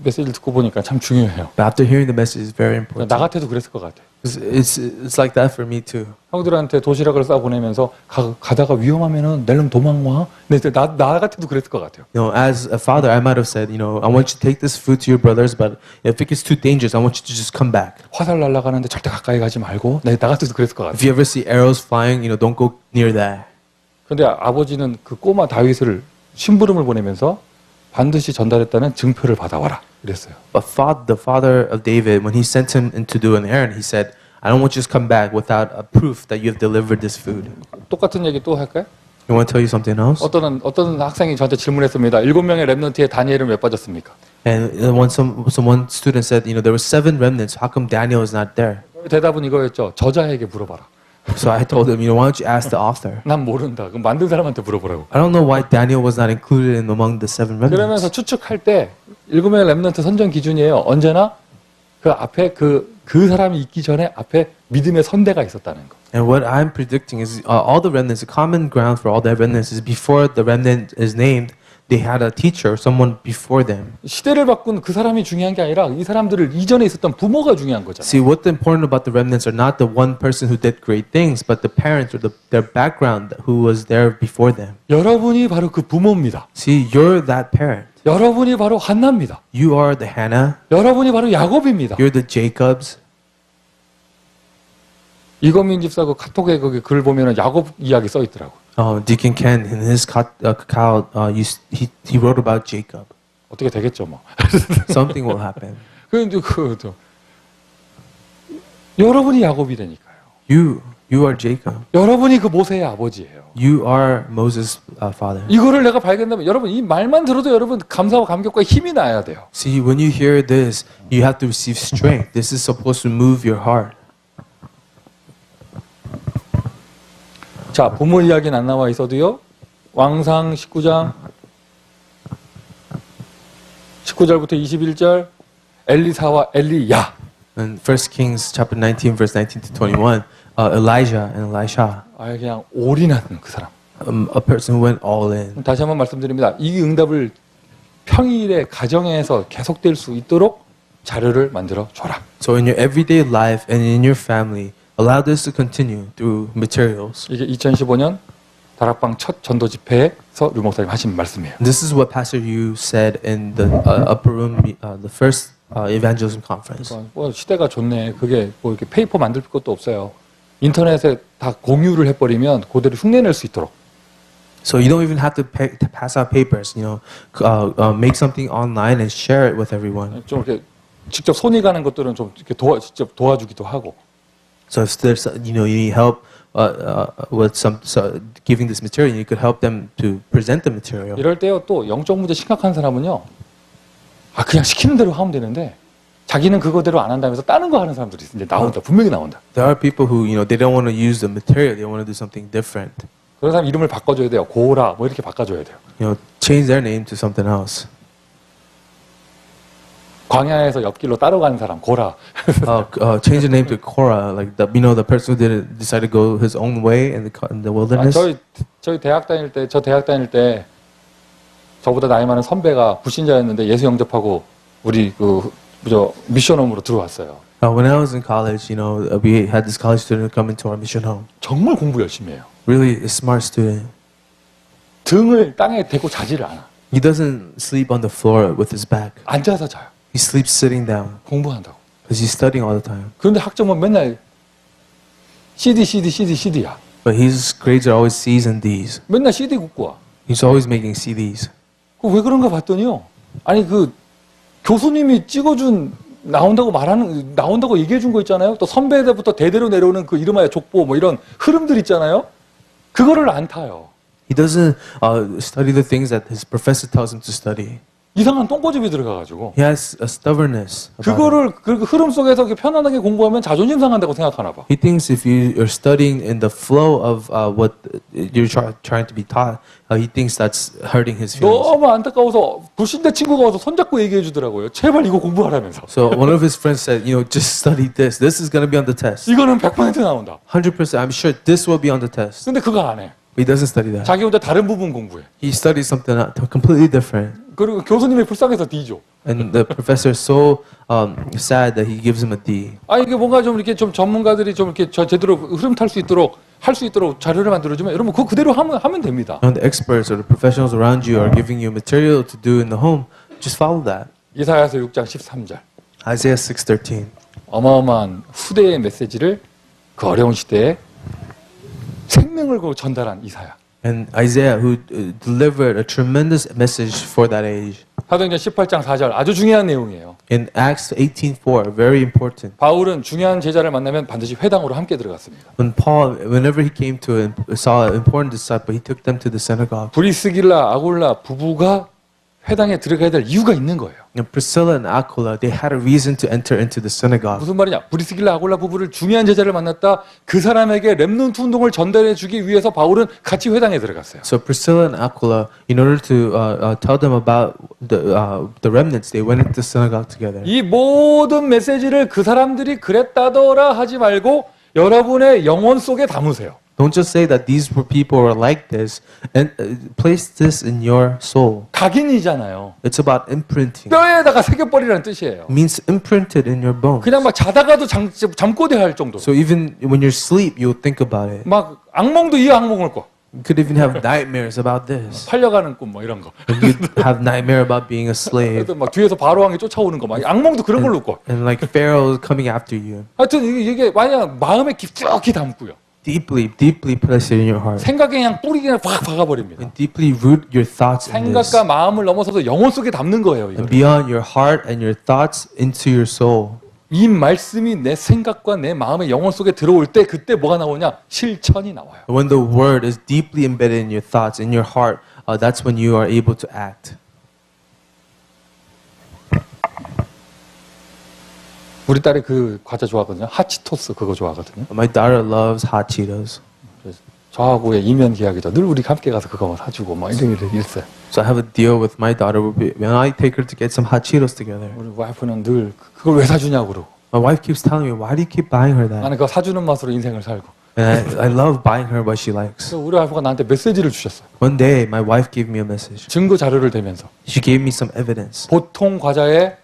[SPEAKER 1] 메시지를 듣고 보니까 참 중요해요.
[SPEAKER 2] But after hearing the message, it's very important.
[SPEAKER 1] 나 같아도 그랬을 것 같아요.
[SPEAKER 2] It's like that for me too.
[SPEAKER 1] 형들한테 도시락을 싸 보내면서 가다가 위험하면은 내려면 도망와. 근데 나 같아도 그랬을 것 같아요.
[SPEAKER 2] As a father, I might have said, I want you to take this food to your brothers, but if it gets too dangerous, I want you to just come back.
[SPEAKER 1] 화살 날아가는데 절대 가까이 가지 말고. 나 같아도 그랬을 것
[SPEAKER 2] If
[SPEAKER 1] 같아요.
[SPEAKER 2] you ever see arrows flying, don't go near that.
[SPEAKER 1] 근데 아버지는 그 꼬마 다윗을 심부름을 보내면서 반드시 전달했다는 증표를 받아와라. 그랬어요.
[SPEAKER 2] But the father of David, when he sent him in to do an errand, he said, I don't want you to come back without a proof that you have delivered this food.
[SPEAKER 1] 똑같은 얘기 또 할까요?
[SPEAKER 2] You want to tell you something else?
[SPEAKER 1] 어떤 학생이 저한테 질문했습니다. 7명의 랩런트에 다니엘은 왜 빠졌습니까?
[SPEAKER 2] And when someone student said, there were 7 remnants, how come Daniel is not there?
[SPEAKER 1] 대답은 이거였죠. 저자에게 물어봐라.
[SPEAKER 2] So I told him, why don't you ask the author?
[SPEAKER 1] 난 모른다. 그럼 만든 사람한테 물어보라고.
[SPEAKER 2] I don't know why Daniel was not included in among the 7 remnants.
[SPEAKER 1] 그러면서 추측할 때 7명의 랩런트 선정 기준이에요. 언제나 그 앞에 그 사람이 있기 전에 앞에 믿음의 선대가 있었다는 거.
[SPEAKER 2] And what I'm predicting is all the remnants, the common ground for all the remnants is before the remnant is named, they had a teacher, someone before them.
[SPEAKER 1] 시대를 바꾼 그 사람이 중요한 게 아니라 이 사람들을 이전에 있었던 부모가 중요한 거잖아요.
[SPEAKER 2] See, what's important about the remnants are not the one person who did great things, but the parents or their background who was there before them.
[SPEAKER 1] 여러분이 바로 그 부모입니다.
[SPEAKER 2] See, you're that parent.
[SPEAKER 1] 여러분이 바로 한나입니다.
[SPEAKER 2] You are the Hannah.
[SPEAKER 1] 여러분이 바로 야곱입니다.
[SPEAKER 2] You're the Jacobs.
[SPEAKER 1] 이건민 집사 그 카톡에 거기 글 보면은 야곱 이야기 써 있더라고.
[SPEAKER 2] Deacon Ken in his cacao, he wrote about Jacob.
[SPEAKER 1] 어떻게 되겠죠 뭐.
[SPEAKER 2] Something will happen.
[SPEAKER 1] 근데 여러분이 야곱이라니까요.
[SPEAKER 2] You are Jacob.
[SPEAKER 1] 여러분이 그 모세의 아버지예요.
[SPEAKER 2] You are Moses' father.
[SPEAKER 1] 이거를 내가 발견하면 여러분 이 말만 들어도 여러분 감사와 감격과 힘이 나야 돼요.
[SPEAKER 2] See, when you hear this, you have to receive strength. This is supposed to move your heart.
[SPEAKER 1] 자, 부모 이야기는 안 나와 있어도요. 왕상 19절부터 21절 엘리사와 엘리야.
[SPEAKER 2] In 1 Kings chapter 19, verse 19 to 21, Elijah and Elisha,
[SPEAKER 1] 아예 그냥 올인한 그 사람.
[SPEAKER 2] a person who went all in.
[SPEAKER 1] 다시 한번 말씀드립니다. 이 응답을 평일에 가정에서 계속될 수 있도록 자료를 만들어 줘라.
[SPEAKER 2] So in your everyday life and in your family, allow this to continue through materials.
[SPEAKER 1] 이게 2015년 다락방 첫 전도 집회에서 류 목사님 하신 말씀이에요.
[SPEAKER 2] This is what Pastor Yu said in the upper room, the first evangelism conference.
[SPEAKER 1] 뭐 시대가 좋네. 그게 뭐 이렇게 페이퍼 만들 것도 없어요. 인터넷에 다 공유를 해버리면 그대로 흉내낼 수 있도록.
[SPEAKER 2] So you don't even have to pass out papers. Make something online and share it with everyone.
[SPEAKER 1] 좀 이렇게 직접 손이 가는 것들은 좀 이렇게 직접 도와주기도 하고.
[SPEAKER 2] So if there's you need help with giving this material, you could help them to present the material.
[SPEAKER 1] 이럴 때요 또 영적 문제 심각한 사람은요. 그냥 시키는 대로 하면 되는데 자기는 그거대로 안 한다면서 다른 거 하는 사람들이 이제 나온다. 분명히 나온다.
[SPEAKER 2] There are people who they don't want to use the material; they want to do something different.
[SPEAKER 1] 그런 사람 이름을 바꿔줘야 돼요. 고라 뭐 이렇게 바꿔줘야 돼요.
[SPEAKER 2] Change their name to something else.
[SPEAKER 1] 광야에서 옆길로 따라가는 사람 고라.
[SPEAKER 2] Change the name to Korah, like the person who decided to go his own way in the wilderness.
[SPEAKER 1] 저희 대학 다닐 때 저보다 나이 많은 선배가 불신자였는데 예수 영접하고 우리 미션홈으로 들어왔어요.
[SPEAKER 2] When I was in college, we had this college student come into our mission home.
[SPEAKER 1] 정말 공부 열심히 해요.
[SPEAKER 2] Really a smart student.
[SPEAKER 1] 등을 땅에 대고 자지를 않아.
[SPEAKER 2] He doesn't sleep on the floor with his back.
[SPEAKER 1] 앉아서 자요.
[SPEAKER 2] He sleeps sitting down
[SPEAKER 1] 공부한다고.
[SPEAKER 2] because he's studying all the time.
[SPEAKER 1] 그런데 학점은 맨날 CD야.
[SPEAKER 2] But his grades are always C's and D's.
[SPEAKER 1] 맨날 CD 굽고 와.
[SPEAKER 2] He's always making CDs.
[SPEAKER 1] 왜 그런가 봤더니요. 아니 교수님이 찍어준 나온다고 얘기해 준 거 있잖아요. 또 선배들부터 대대로 내려오는 그 이름하여 족보 뭐 이런 흐름들 있잖아요. 그거를 안 타요.
[SPEAKER 2] He doesn't study the things that his professor tells him to study.
[SPEAKER 1] 이상한 똥꼬집이 들어가가지고
[SPEAKER 2] He has a stubbornness. about it.
[SPEAKER 1] 그거를 그 흐름 속에서 이렇게 편안하게 공부하면 자존심 상한다고 생각하나 봐.
[SPEAKER 2] He thinks if you're studying in the flow of what you're trying to be taught, he thinks that's hurting his feelings.
[SPEAKER 1] 너무 안타까워서 불신대 친구가 와서 손잡고 얘기해 주더라고요. 제발 이거 공부하라면서.
[SPEAKER 2] So one of his friends said, just study this. This is going to be on the test.
[SPEAKER 1] 이거는 100% 나온다.
[SPEAKER 2] 100%. I'm sure this will be on the test.
[SPEAKER 1] 근데 그거 안 해.
[SPEAKER 2] He doesn't study that.
[SPEAKER 1] 자기 혼자 다른 부분 공부해.
[SPEAKER 2] He studies something completely different.
[SPEAKER 1] 그리고 교수님이 불쌍해서 D죠.
[SPEAKER 2] And the professor is so sad that he gives him a D.
[SPEAKER 1] 아 이게 뭔가 좀 이렇게 좀 전문가들이 좀 이렇게 제대로 흐름 탈 수 있도록 할 수 있도록 자료를 만들어주면 여러분 그거 그대로 하면 됩니다.
[SPEAKER 2] And the experts or the professionals around you are giving you material to do in the home. Just follow that.
[SPEAKER 1] 이사야서 6장 13절.
[SPEAKER 2] Isaiah 6:13.
[SPEAKER 1] 어마어마한 후대의 메시지를 그 어려운 시대에 생명을 걸고 전달한 이사야.
[SPEAKER 2] And Isaiah, who delivered a tremendous message for that age.
[SPEAKER 1] 사도행전 18장 4절 아주 중요한 내용이에요.
[SPEAKER 2] In Acts 18:4, very important.
[SPEAKER 1] 바울은 중요한 제자를 만나면 반드시 회당으로 함께 들어갔습니다.
[SPEAKER 2] When Paul, whenever he came to saw an important disciple, he took them to the synagogue.
[SPEAKER 1] 브리스길라 아굴라 부부가 회당에 들어가야 될 이유가 있는 거예요.
[SPEAKER 2] And Priscilla and Aquila, they had a reason to enter into the synagogue.
[SPEAKER 1] 무슨 말이냐? 브리스길라 아굴라 부부를 중요한 제자를 만났다. 그 사람에게 렘넌트 운동을 전달해 주기 위해서 바울은 같이 회당에 들어갔어요.
[SPEAKER 2] So Priscilla and Aquila, in order to tell them about the remnants, they went into the synagogue together.
[SPEAKER 1] 이 모든 메시지를 그 사람들이 그랬다더라 하지 말고 여러분의 영혼 속에 담으세요.
[SPEAKER 2] Don't just say that these people were like this, and place this in your soul.
[SPEAKER 1] 각인이잖아요.
[SPEAKER 2] It's about imprinting.
[SPEAKER 1] 뼈에다가 새겨버리라는 뜻이에요.
[SPEAKER 2] It means imprinted in your bones.
[SPEAKER 1] 그냥 막 자다가도 잠꼬대 할 정도로.
[SPEAKER 2] So even when you sleep, you'll think about it.
[SPEAKER 1] 막 악몽도 이 악몽을 꿔.
[SPEAKER 2] You could even have nightmares about this.
[SPEAKER 1] 팔려가는 꿈 뭐 이런 거.
[SPEAKER 2] You have nightmare about being a slave,
[SPEAKER 1] 그래서 막 뒤에서 바로왕이 쫓아오는 거 막 악몽도 그런 걸로 꿔.
[SPEAKER 2] and like Pharaoh coming after you.
[SPEAKER 1] 하여튼 이게 만약 마음에 깊숙이 담고요.
[SPEAKER 2] Deeply place it in your heart.
[SPEAKER 1] 생각에 그냥 뿌리 그냥 확 박아버립니다.
[SPEAKER 2] And deeply root your thoughts in this.
[SPEAKER 1] 생각과 마음을 넘어서서 영혼 속에 담는 거예요. 이거.
[SPEAKER 2] And beyond your heart and your thoughts into your soul.
[SPEAKER 1] 이 말씀이 내 생각과 내 마음의 영혼 속에 들어올 때 그때 뭐가 나오냐? 실천이 나와요.
[SPEAKER 2] When the word is deeply embedded in your thoughts, in your heart, that's when you are able to act.
[SPEAKER 1] 우리 딸이 그 과자 좋아하거든요. 하치토스 그거 좋아하거든요.
[SPEAKER 2] My daughter loves hot Cheetos.
[SPEAKER 1] 그래서 저하고의 이면 계약이죠. 늘 우리 함께 가서 그거 사주고 막 이랬어요.
[SPEAKER 2] So I have a deal with my daughter. When I take her to get some hot Cheetos together,
[SPEAKER 1] 우리 와이프는 늘 그걸 왜 사주냐고 그러고.
[SPEAKER 2] my wife keeps telling me, "Why do you keep buying her that?"
[SPEAKER 1] 나는 그거 사주는 맛으로 인생을 살고.
[SPEAKER 2] And I love buying her what she likes.
[SPEAKER 1] 그래서 우리 와이프가 나한테 메시지를 주셨어요.
[SPEAKER 2] One day, my wife gave me a message.
[SPEAKER 1] 증거 자료를 대면서
[SPEAKER 2] She gave me some evidence.
[SPEAKER 1] 보통 과자에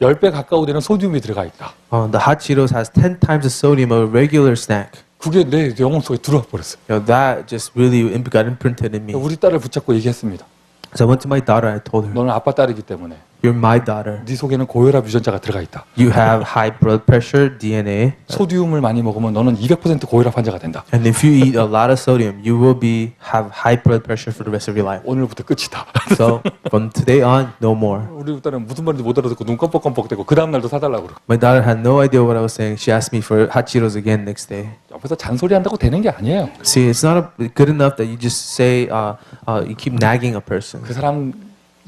[SPEAKER 1] 10배 가까우 되는 소듐이 들어가 있다.
[SPEAKER 2] The hot Cheetos has 10 times the sodium of a regular snack.
[SPEAKER 1] 그게 내 영혼 속에 들어와 버렸어요.
[SPEAKER 2] That just really got imprinted in me.
[SPEAKER 1] 우리 딸을 붙잡고 얘기했습니다.
[SPEAKER 2] So I went to my daughter. I told her,
[SPEAKER 1] 너는 아빠 딸이기 때문에
[SPEAKER 2] "You're my daughter.
[SPEAKER 1] 네 속에는 고혈압 유전자가 들어가 있다.
[SPEAKER 2] You have high blood pressure DNA,
[SPEAKER 1] 소듐을 많이 먹으면 너는 200% 고혈압 환자가 된다.
[SPEAKER 2] and if you eat a lot of sodium, you will have high blood pressure for the rest of your life.
[SPEAKER 1] 오늘부터 끝이다.
[SPEAKER 2] So from today on, no more."
[SPEAKER 1] 우리 딸은 무슨 말인지 못 알아듣고 눈 껌뻑껌뻑대고 그 다음 날도 사달라고 그러고
[SPEAKER 2] My daughter had no idea what I was saying. She asked me for hot Cheetos again next day.
[SPEAKER 1] 옆에서 잔소리한다고 되는 게 아니에요.
[SPEAKER 2] See, it's not good enough that you just say, you keep nagging a person.
[SPEAKER 1] 그 사람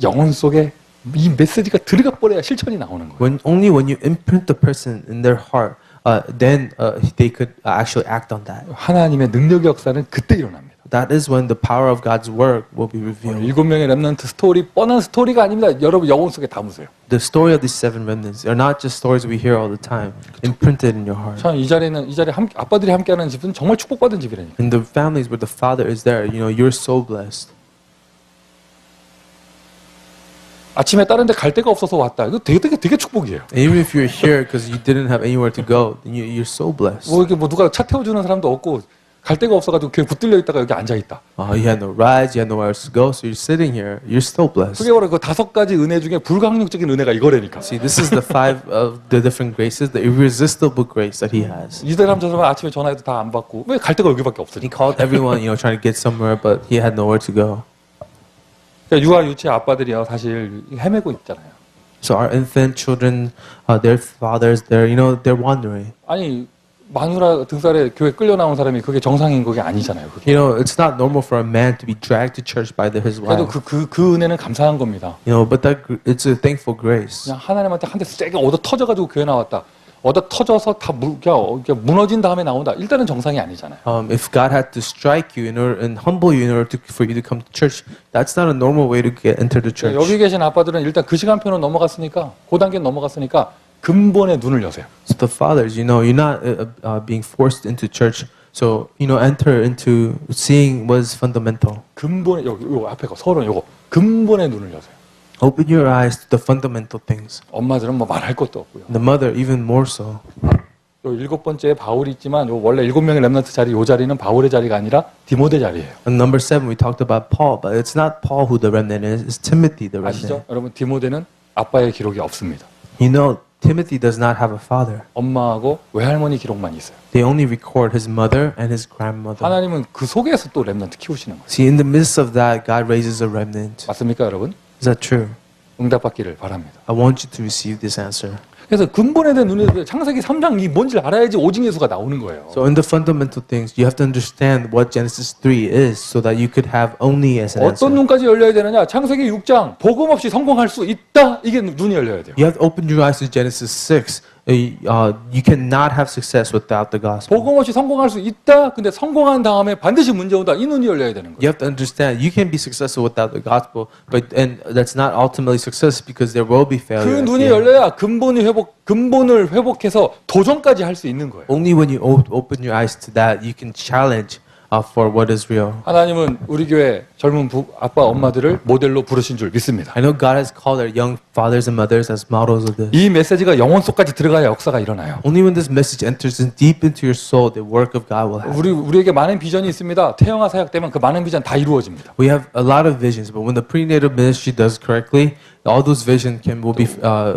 [SPEAKER 1] 영혼 속에 이 메시지가 들어가 버려야 실천이 나오는 거예요.
[SPEAKER 2] Only when you imprint the person in their heart, then they could actually act on that.
[SPEAKER 1] 하나님의 능력의 역사는 그때 일어납니다.
[SPEAKER 2] That is when the power of God's work will be revealed.
[SPEAKER 1] 7명의 렘넌트 스토리 뻔한 스토리가 아닙니다. 여러분 영혼 속에 담으세요.
[SPEAKER 2] The story of these 7 remnants are not just stories we hear all the time, imprinted in your heart.
[SPEAKER 1] 참 이 자리에 아빠들이 함께하는 집은 정말 축복받은 집이라니까.
[SPEAKER 2] In the families where the father is there, you're so blessed.
[SPEAKER 1] 아침에 다른 데 갈 데가 없어서 왔다. 이거 되게 축복이에요.
[SPEAKER 2] Even if you're here because you didn't have anywhere to go, then you're so blessed.
[SPEAKER 1] 뭐 이게 뭐 누가 차 태워주는 사람도 없고 갈 데가 없어가지고 그냥 붙들려 있다가 여기 앉아 있다.
[SPEAKER 2] You had no rides, you had nowhere else to go, so you're sitting here. You're still blessed.
[SPEAKER 1] 그게 바로 그 5가지 은혜 중에 불가항력적인 은혜가 이거라니까.
[SPEAKER 2] See, this is the 5 of the different graces, the irresistible grace that He has.
[SPEAKER 1] 이 사람 저 사람 아침에 전화해도 다 안 받고 왜 갈 데가 여기밖에
[SPEAKER 2] He
[SPEAKER 1] 없으니까.
[SPEAKER 2] called everyone, trying to get somewhere, but he had nowhere to go.
[SPEAKER 1] 그러니까 유아 유치 아빠들이요 사실 헤매고 있잖아요.
[SPEAKER 2] So our infant children, their fathers, they're wandering.
[SPEAKER 1] 아니 마누라 등살에 교회 끌려 나온 사람이 그게 정상인 그게 아니잖아요. 그게.
[SPEAKER 2] It's not normal for a man to be dragged to church by his
[SPEAKER 1] 그래도
[SPEAKER 2] wife.
[SPEAKER 1] 그 은혜는 감사한 겁니다.
[SPEAKER 2] But it's a thankful grace.
[SPEAKER 1] 그냥 하나님한테 한 대 세게 얻어 터져가지고 교회 나왔다. 얻어 터져서 다 그냥 무너진 다음에 나온다. 일단은 정상이 아니잖아요.
[SPEAKER 2] If God had to strike you and humble you in order for you to come to church, that's not a normal way to enter the church.
[SPEAKER 1] 여기 계신 아빠들은 일단 그 시간표는 넘어갔으니까 그 단계 넘어갔으니까 근본에 눈을 여세요.
[SPEAKER 2] So the fathers, you're not being forced into church. So enter into seeing what is fundamental.
[SPEAKER 1] 근본에 요 앞에 거 서론 요거 근본에 눈을 여세요.
[SPEAKER 2] Open your eyes to the fundamental things.
[SPEAKER 1] 엄마들은 뭐 말할 것도 없고요.
[SPEAKER 2] The mother even more so.
[SPEAKER 1] 요 일곱 번째에 바울이 있지만 요 원래 7명의 렘넌트 자리 요 자리는 바울의 자리가 아니라 디모데 자리예요.
[SPEAKER 2] And number 7, we talked about Paul, but it's not Paul who the remnant is. It's Timothy the remnant.
[SPEAKER 1] 아시죠? 여러분 디모데는 아빠의 기록이 없습니다.
[SPEAKER 2] Timothy does not have a father.
[SPEAKER 1] 엄마하고 외할머니 기록만 있어요.
[SPEAKER 2] They only record his mother and his grandmother.
[SPEAKER 1] 하나님은 그 속에서 또 렘넌트 키우시는 거예요.
[SPEAKER 2] See, in the midst of that, God raises a remnant.
[SPEAKER 1] 맞습니까, 여러분?
[SPEAKER 2] Is that true?
[SPEAKER 1] 응답받기를 바랍니다.
[SPEAKER 2] I want you to receive this answer.
[SPEAKER 1] 그래서 근본에 대한 눈에 창세기 3장 이 뭔지를 알아야지 오징어 예수가 나오는 거예요.
[SPEAKER 2] So in the fundamental things, you have to understand what Genesis 3 is so that you could have only as an answer.
[SPEAKER 1] 어떤 눈까지 열려야 되느냐? 창세기 6장 복음 없이 성공할 수 있다. 이게 눈이 열려야 돼요.
[SPEAKER 2] You have to open your eyes to Genesis 6. You cannot have success without the gospel.
[SPEAKER 1] 복음 없이 성공할 수 있다. 근데 성공한 다음에 반드시 문제 온다. 이 눈이 열려야 되는
[SPEAKER 2] You
[SPEAKER 1] 거예요.
[SPEAKER 2] have to understand you can be successful without the gospel, and that's not ultimately success because there will be
[SPEAKER 1] 그
[SPEAKER 2] failure. at
[SPEAKER 1] 눈이
[SPEAKER 2] the end.
[SPEAKER 1] 열려야 근본을 회복해서 도전까지 할 수 있는 거예요.
[SPEAKER 2] Only when you open your eyes to that, you can challenge for what is real.
[SPEAKER 1] 하나님은 우리 교회 젊은 아빠 엄마들을 모델로 부르신 줄 믿습니다.
[SPEAKER 2] I know God has called our young fathers and mothers as models of this.
[SPEAKER 1] 이 메시지가 영혼 속까지 들어가야 역사가 일어나요.
[SPEAKER 2] Only when this message enters in deep into your soul, the work of God will happen.
[SPEAKER 1] 우리에게 많은 비전이 있습니다. 태영아 사역되면 그 많은 비전 다 이루어집니다.
[SPEAKER 2] We have a lot of visions, but when the prenatal ministry does correctly, all those visions will be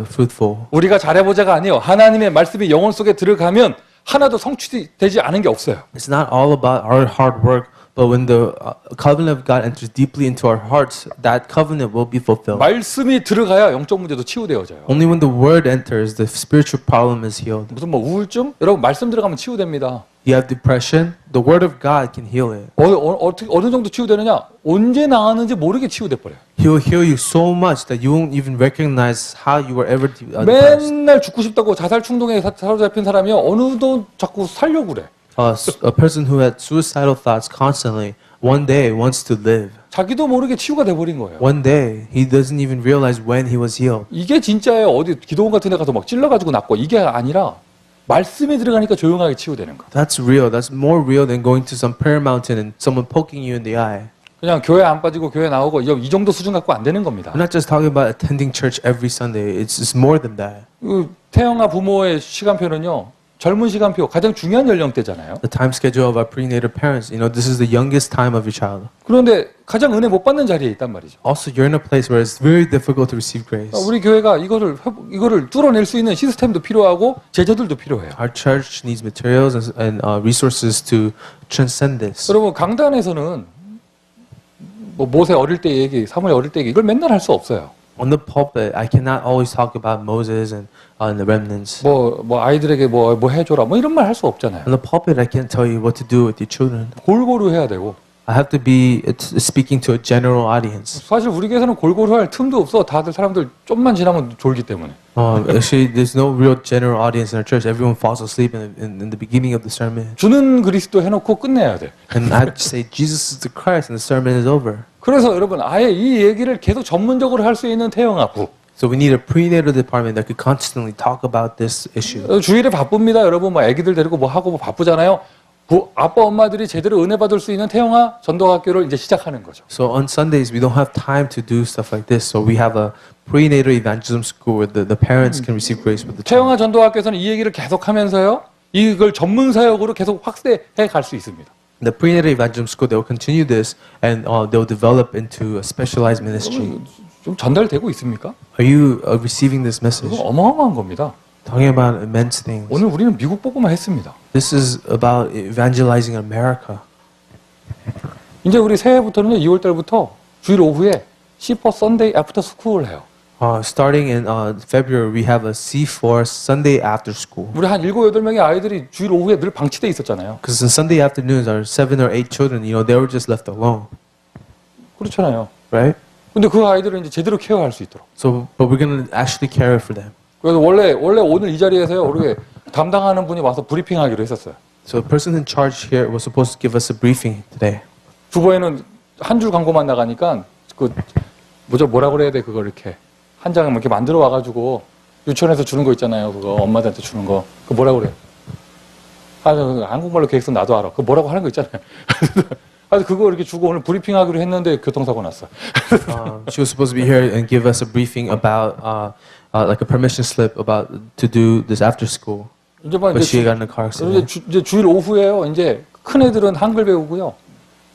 [SPEAKER 2] fruitful.
[SPEAKER 1] 우리가 잘해보자가 아니에요. 하나님의 말씀이 영혼 속에 들어가면 하나도 성취되지 않은 게 없어요.
[SPEAKER 2] It's not all about our hard work, but when the covenant of God enters deeply into our hearts, that covenant will be fulfilled.
[SPEAKER 1] 말씀이 들어가야 영적 문제도 치유되어져요.
[SPEAKER 2] Only when the word enters, the spiritual problem is healed.
[SPEAKER 1] 무슨 뭐 우울증? 여러분 말씀 들어가면 치유됩니다.
[SPEAKER 2] You have depression, the word of God can heal it.
[SPEAKER 1] 어떻게 어느 정도 치유되느냐? 언제 나왔는지 모르게 치유돼 버려요.
[SPEAKER 2] He will heal you so much that you won't even recognize how you were ever depressed.
[SPEAKER 1] 맨날 죽고 싶다고 자살 충동에 사로잡힌 사람이 어느도 자꾸 살려고 그래.
[SPEAKER 2] A person who had suicidal thoughts constantly, one day wants to live.
[SPEAKER 1] 자기도 모르게 치유가 돼 버린 거예요.
[SPEAKER 2] One day, he doesn't even realize when he was healed.
[SPEAKER 1] 이게 진짜예요. 어디 기도원 같은 데 가서 막 찔러가지고 낫고 이게 아니라 말씀에 들어가니까 조용하게 치유되는 거.
[SPEAKER 2] That's real. That's more real than going to some prayer mountain and someone poking you in the eye.
[SPEAKER 1] 그냥 교회 안 빠지고 교회 나오고 이 정도 수준 갖고 안 되는 겁니다.
[SPEAKER 2] I'm not just talking about attending church every Sunday. It's more than that.
[SPEAKER 1] 태영아 부모의 시간표는요. 젊은 시간표 가장 중요한 연령대잖아요.
[SPEAKER 2] The time schedule of our prenatal parents, this is the youngest time of your child.
[SPEAKER 1] 그런데 가장 은혜 못 받는 자리에 있단 말이죠.
[SPEAKER 2] Also, you're in a place where it's very difficult to receive grace.
[SPEAKER 1] 우리 교회가 이거를 뚫어낼 수 있는 시스템도 필요하고 제자들도 필요해요.
[SPEAKER 2] Our church needs materials and resources to transcend this.
[SPEAKER 1] 여러분 강단에서는 뭐 모세 어릴 때 얘기, 사무엘 어릴 때 얘기 이걸 맨날 할 수 없어요.
[SPEAKER 2] On the pulpit, I cannot always talk about Moses and the remnants.
[SPEAKER 1] 뭐 아이들에게 뭐 해줘라 뭐 이런 말 할 수 없잖아요.
[SPEAKER 2] On the pulpit, I can't tell you what to do with your children.
[SPEAKER 1] 골고루 해야 되고.
[SPEAKER 2] I have to be speaking to a general audience.
[SPEAKER 1] 사실 우리 교회에서는 골고루 할 틈도 없어. 다들 사람들 좀만 지나면 졸기 때문에.
[SPEAKER 2] Actually, there's no real general audience in our church. Everyone falls asleep in the beginning of the sermon.
[SPEAKER 1] 주는 그리스도 해놓고 끝내야 돼.
[SPEAKER 2] And I say Jesus is the Christ, and the sermon is over.
[SPEAKER 1] 그래서 여러분 아예 이 얘기를 계속 전문적으로 할 수 있는 태영아부.
[SPEAKER 2] So we need a prenatal department that could constantly talk about this issue.
[SPEAKER 1] 주일에 바쁩니다. 여러분 뭐 아기들 데리고 뭐 하고 뭐 바쁘잖아요. 아빠 엄마들이 제대로 은혜 받을 수 있는 태영아 전도학교를 이제 시작하는 거죠.
[SPEAKER 2] So on Sundays we don't have time to do stuff like this. So we have a prenatal evangelism school where the parents can receive grace with the child.
[SPEAKER 1] 태영아 전도학교에서는 이 얘기를 계속하면서요. 이걸 전문 사역으로 계속 확대해 갈 수 있습니다.
[SPEAKER 2] The prenatal evangelism school, they will continue this and they will develop into a specialized ministry.
[SPEAKER 1] 좀 전달되고 있습니까?
[SPEAKER 2] Are you receiving this message?
[SPEAKER 1] 그거 어마어마한 겁니다.
[SPEAKER 2] Talking about immense things.
[SPEAKER 1] 오늘 우리는 미국 보고만 했습니다.
[SPEAKER 2] This is about evangelizing America.
[SPEAKER 1] 이제 우리 새해부터는요, 2월 달부터 주일 오후에 시퍼 선데이 애프터 스쿨을 해요.
[SPEAKER 2] Starting in February, we have a C4 Sunday after school.
[SPEAKER 1] 우리 한 7, 8명의 아이들이 주일 오후에 늘 방치돼 있었잖아요.
[SPEAKER 2] Because in Sunday afternoons, our 7 or 8 children, they were just left alone,
[SPEAKER 1] 그렇잖아요.
[SPEAKER 2] right?
[SPEAKER 1] 근데 그 아이들을 이제 제대로 케어할 수 있도록.
[SPEAKER 2] So, but we're gonna actually care for them.
[SPEAKER 1] 그래서 원래 오늘 이 자리에서요, 우리 담당하는 분이 와서 브리핑하기로 했었어요.
[SPEAKER 2] So the person in charge here was supposed to give us a briefing today.
[SPEAKER 1] 주보에는 한 줄 광고만 나가니까 그 뭐라 그래야 돼, 그거 이렇게 한 장을 이렇게 만들어 와가지고 유치원에서 주는 거 있잖아요. 그거 엄마들한테 주는 거. 그 뭐라 그래? 한국말로 계획서 나도 알아. 그 뭐라고 하는 거 있잖아요. 그래서 그거 이렇게 주고 오늘 브리핑하기로 했는데 교통사고 났어.
[SPEAKER 2] She was supposed to be here and give us a briefing about like a permission slip about to do this after school.
[SPEAKER 1] 이제 막
[SPEAKER 2] But she
[SPEAKER 1] 이제,
[SPEAKER 2] got in a car accident.
[SPEAKER 1] 이제 주일 오후에요. 이제 큰 애들은 한글 배우고요.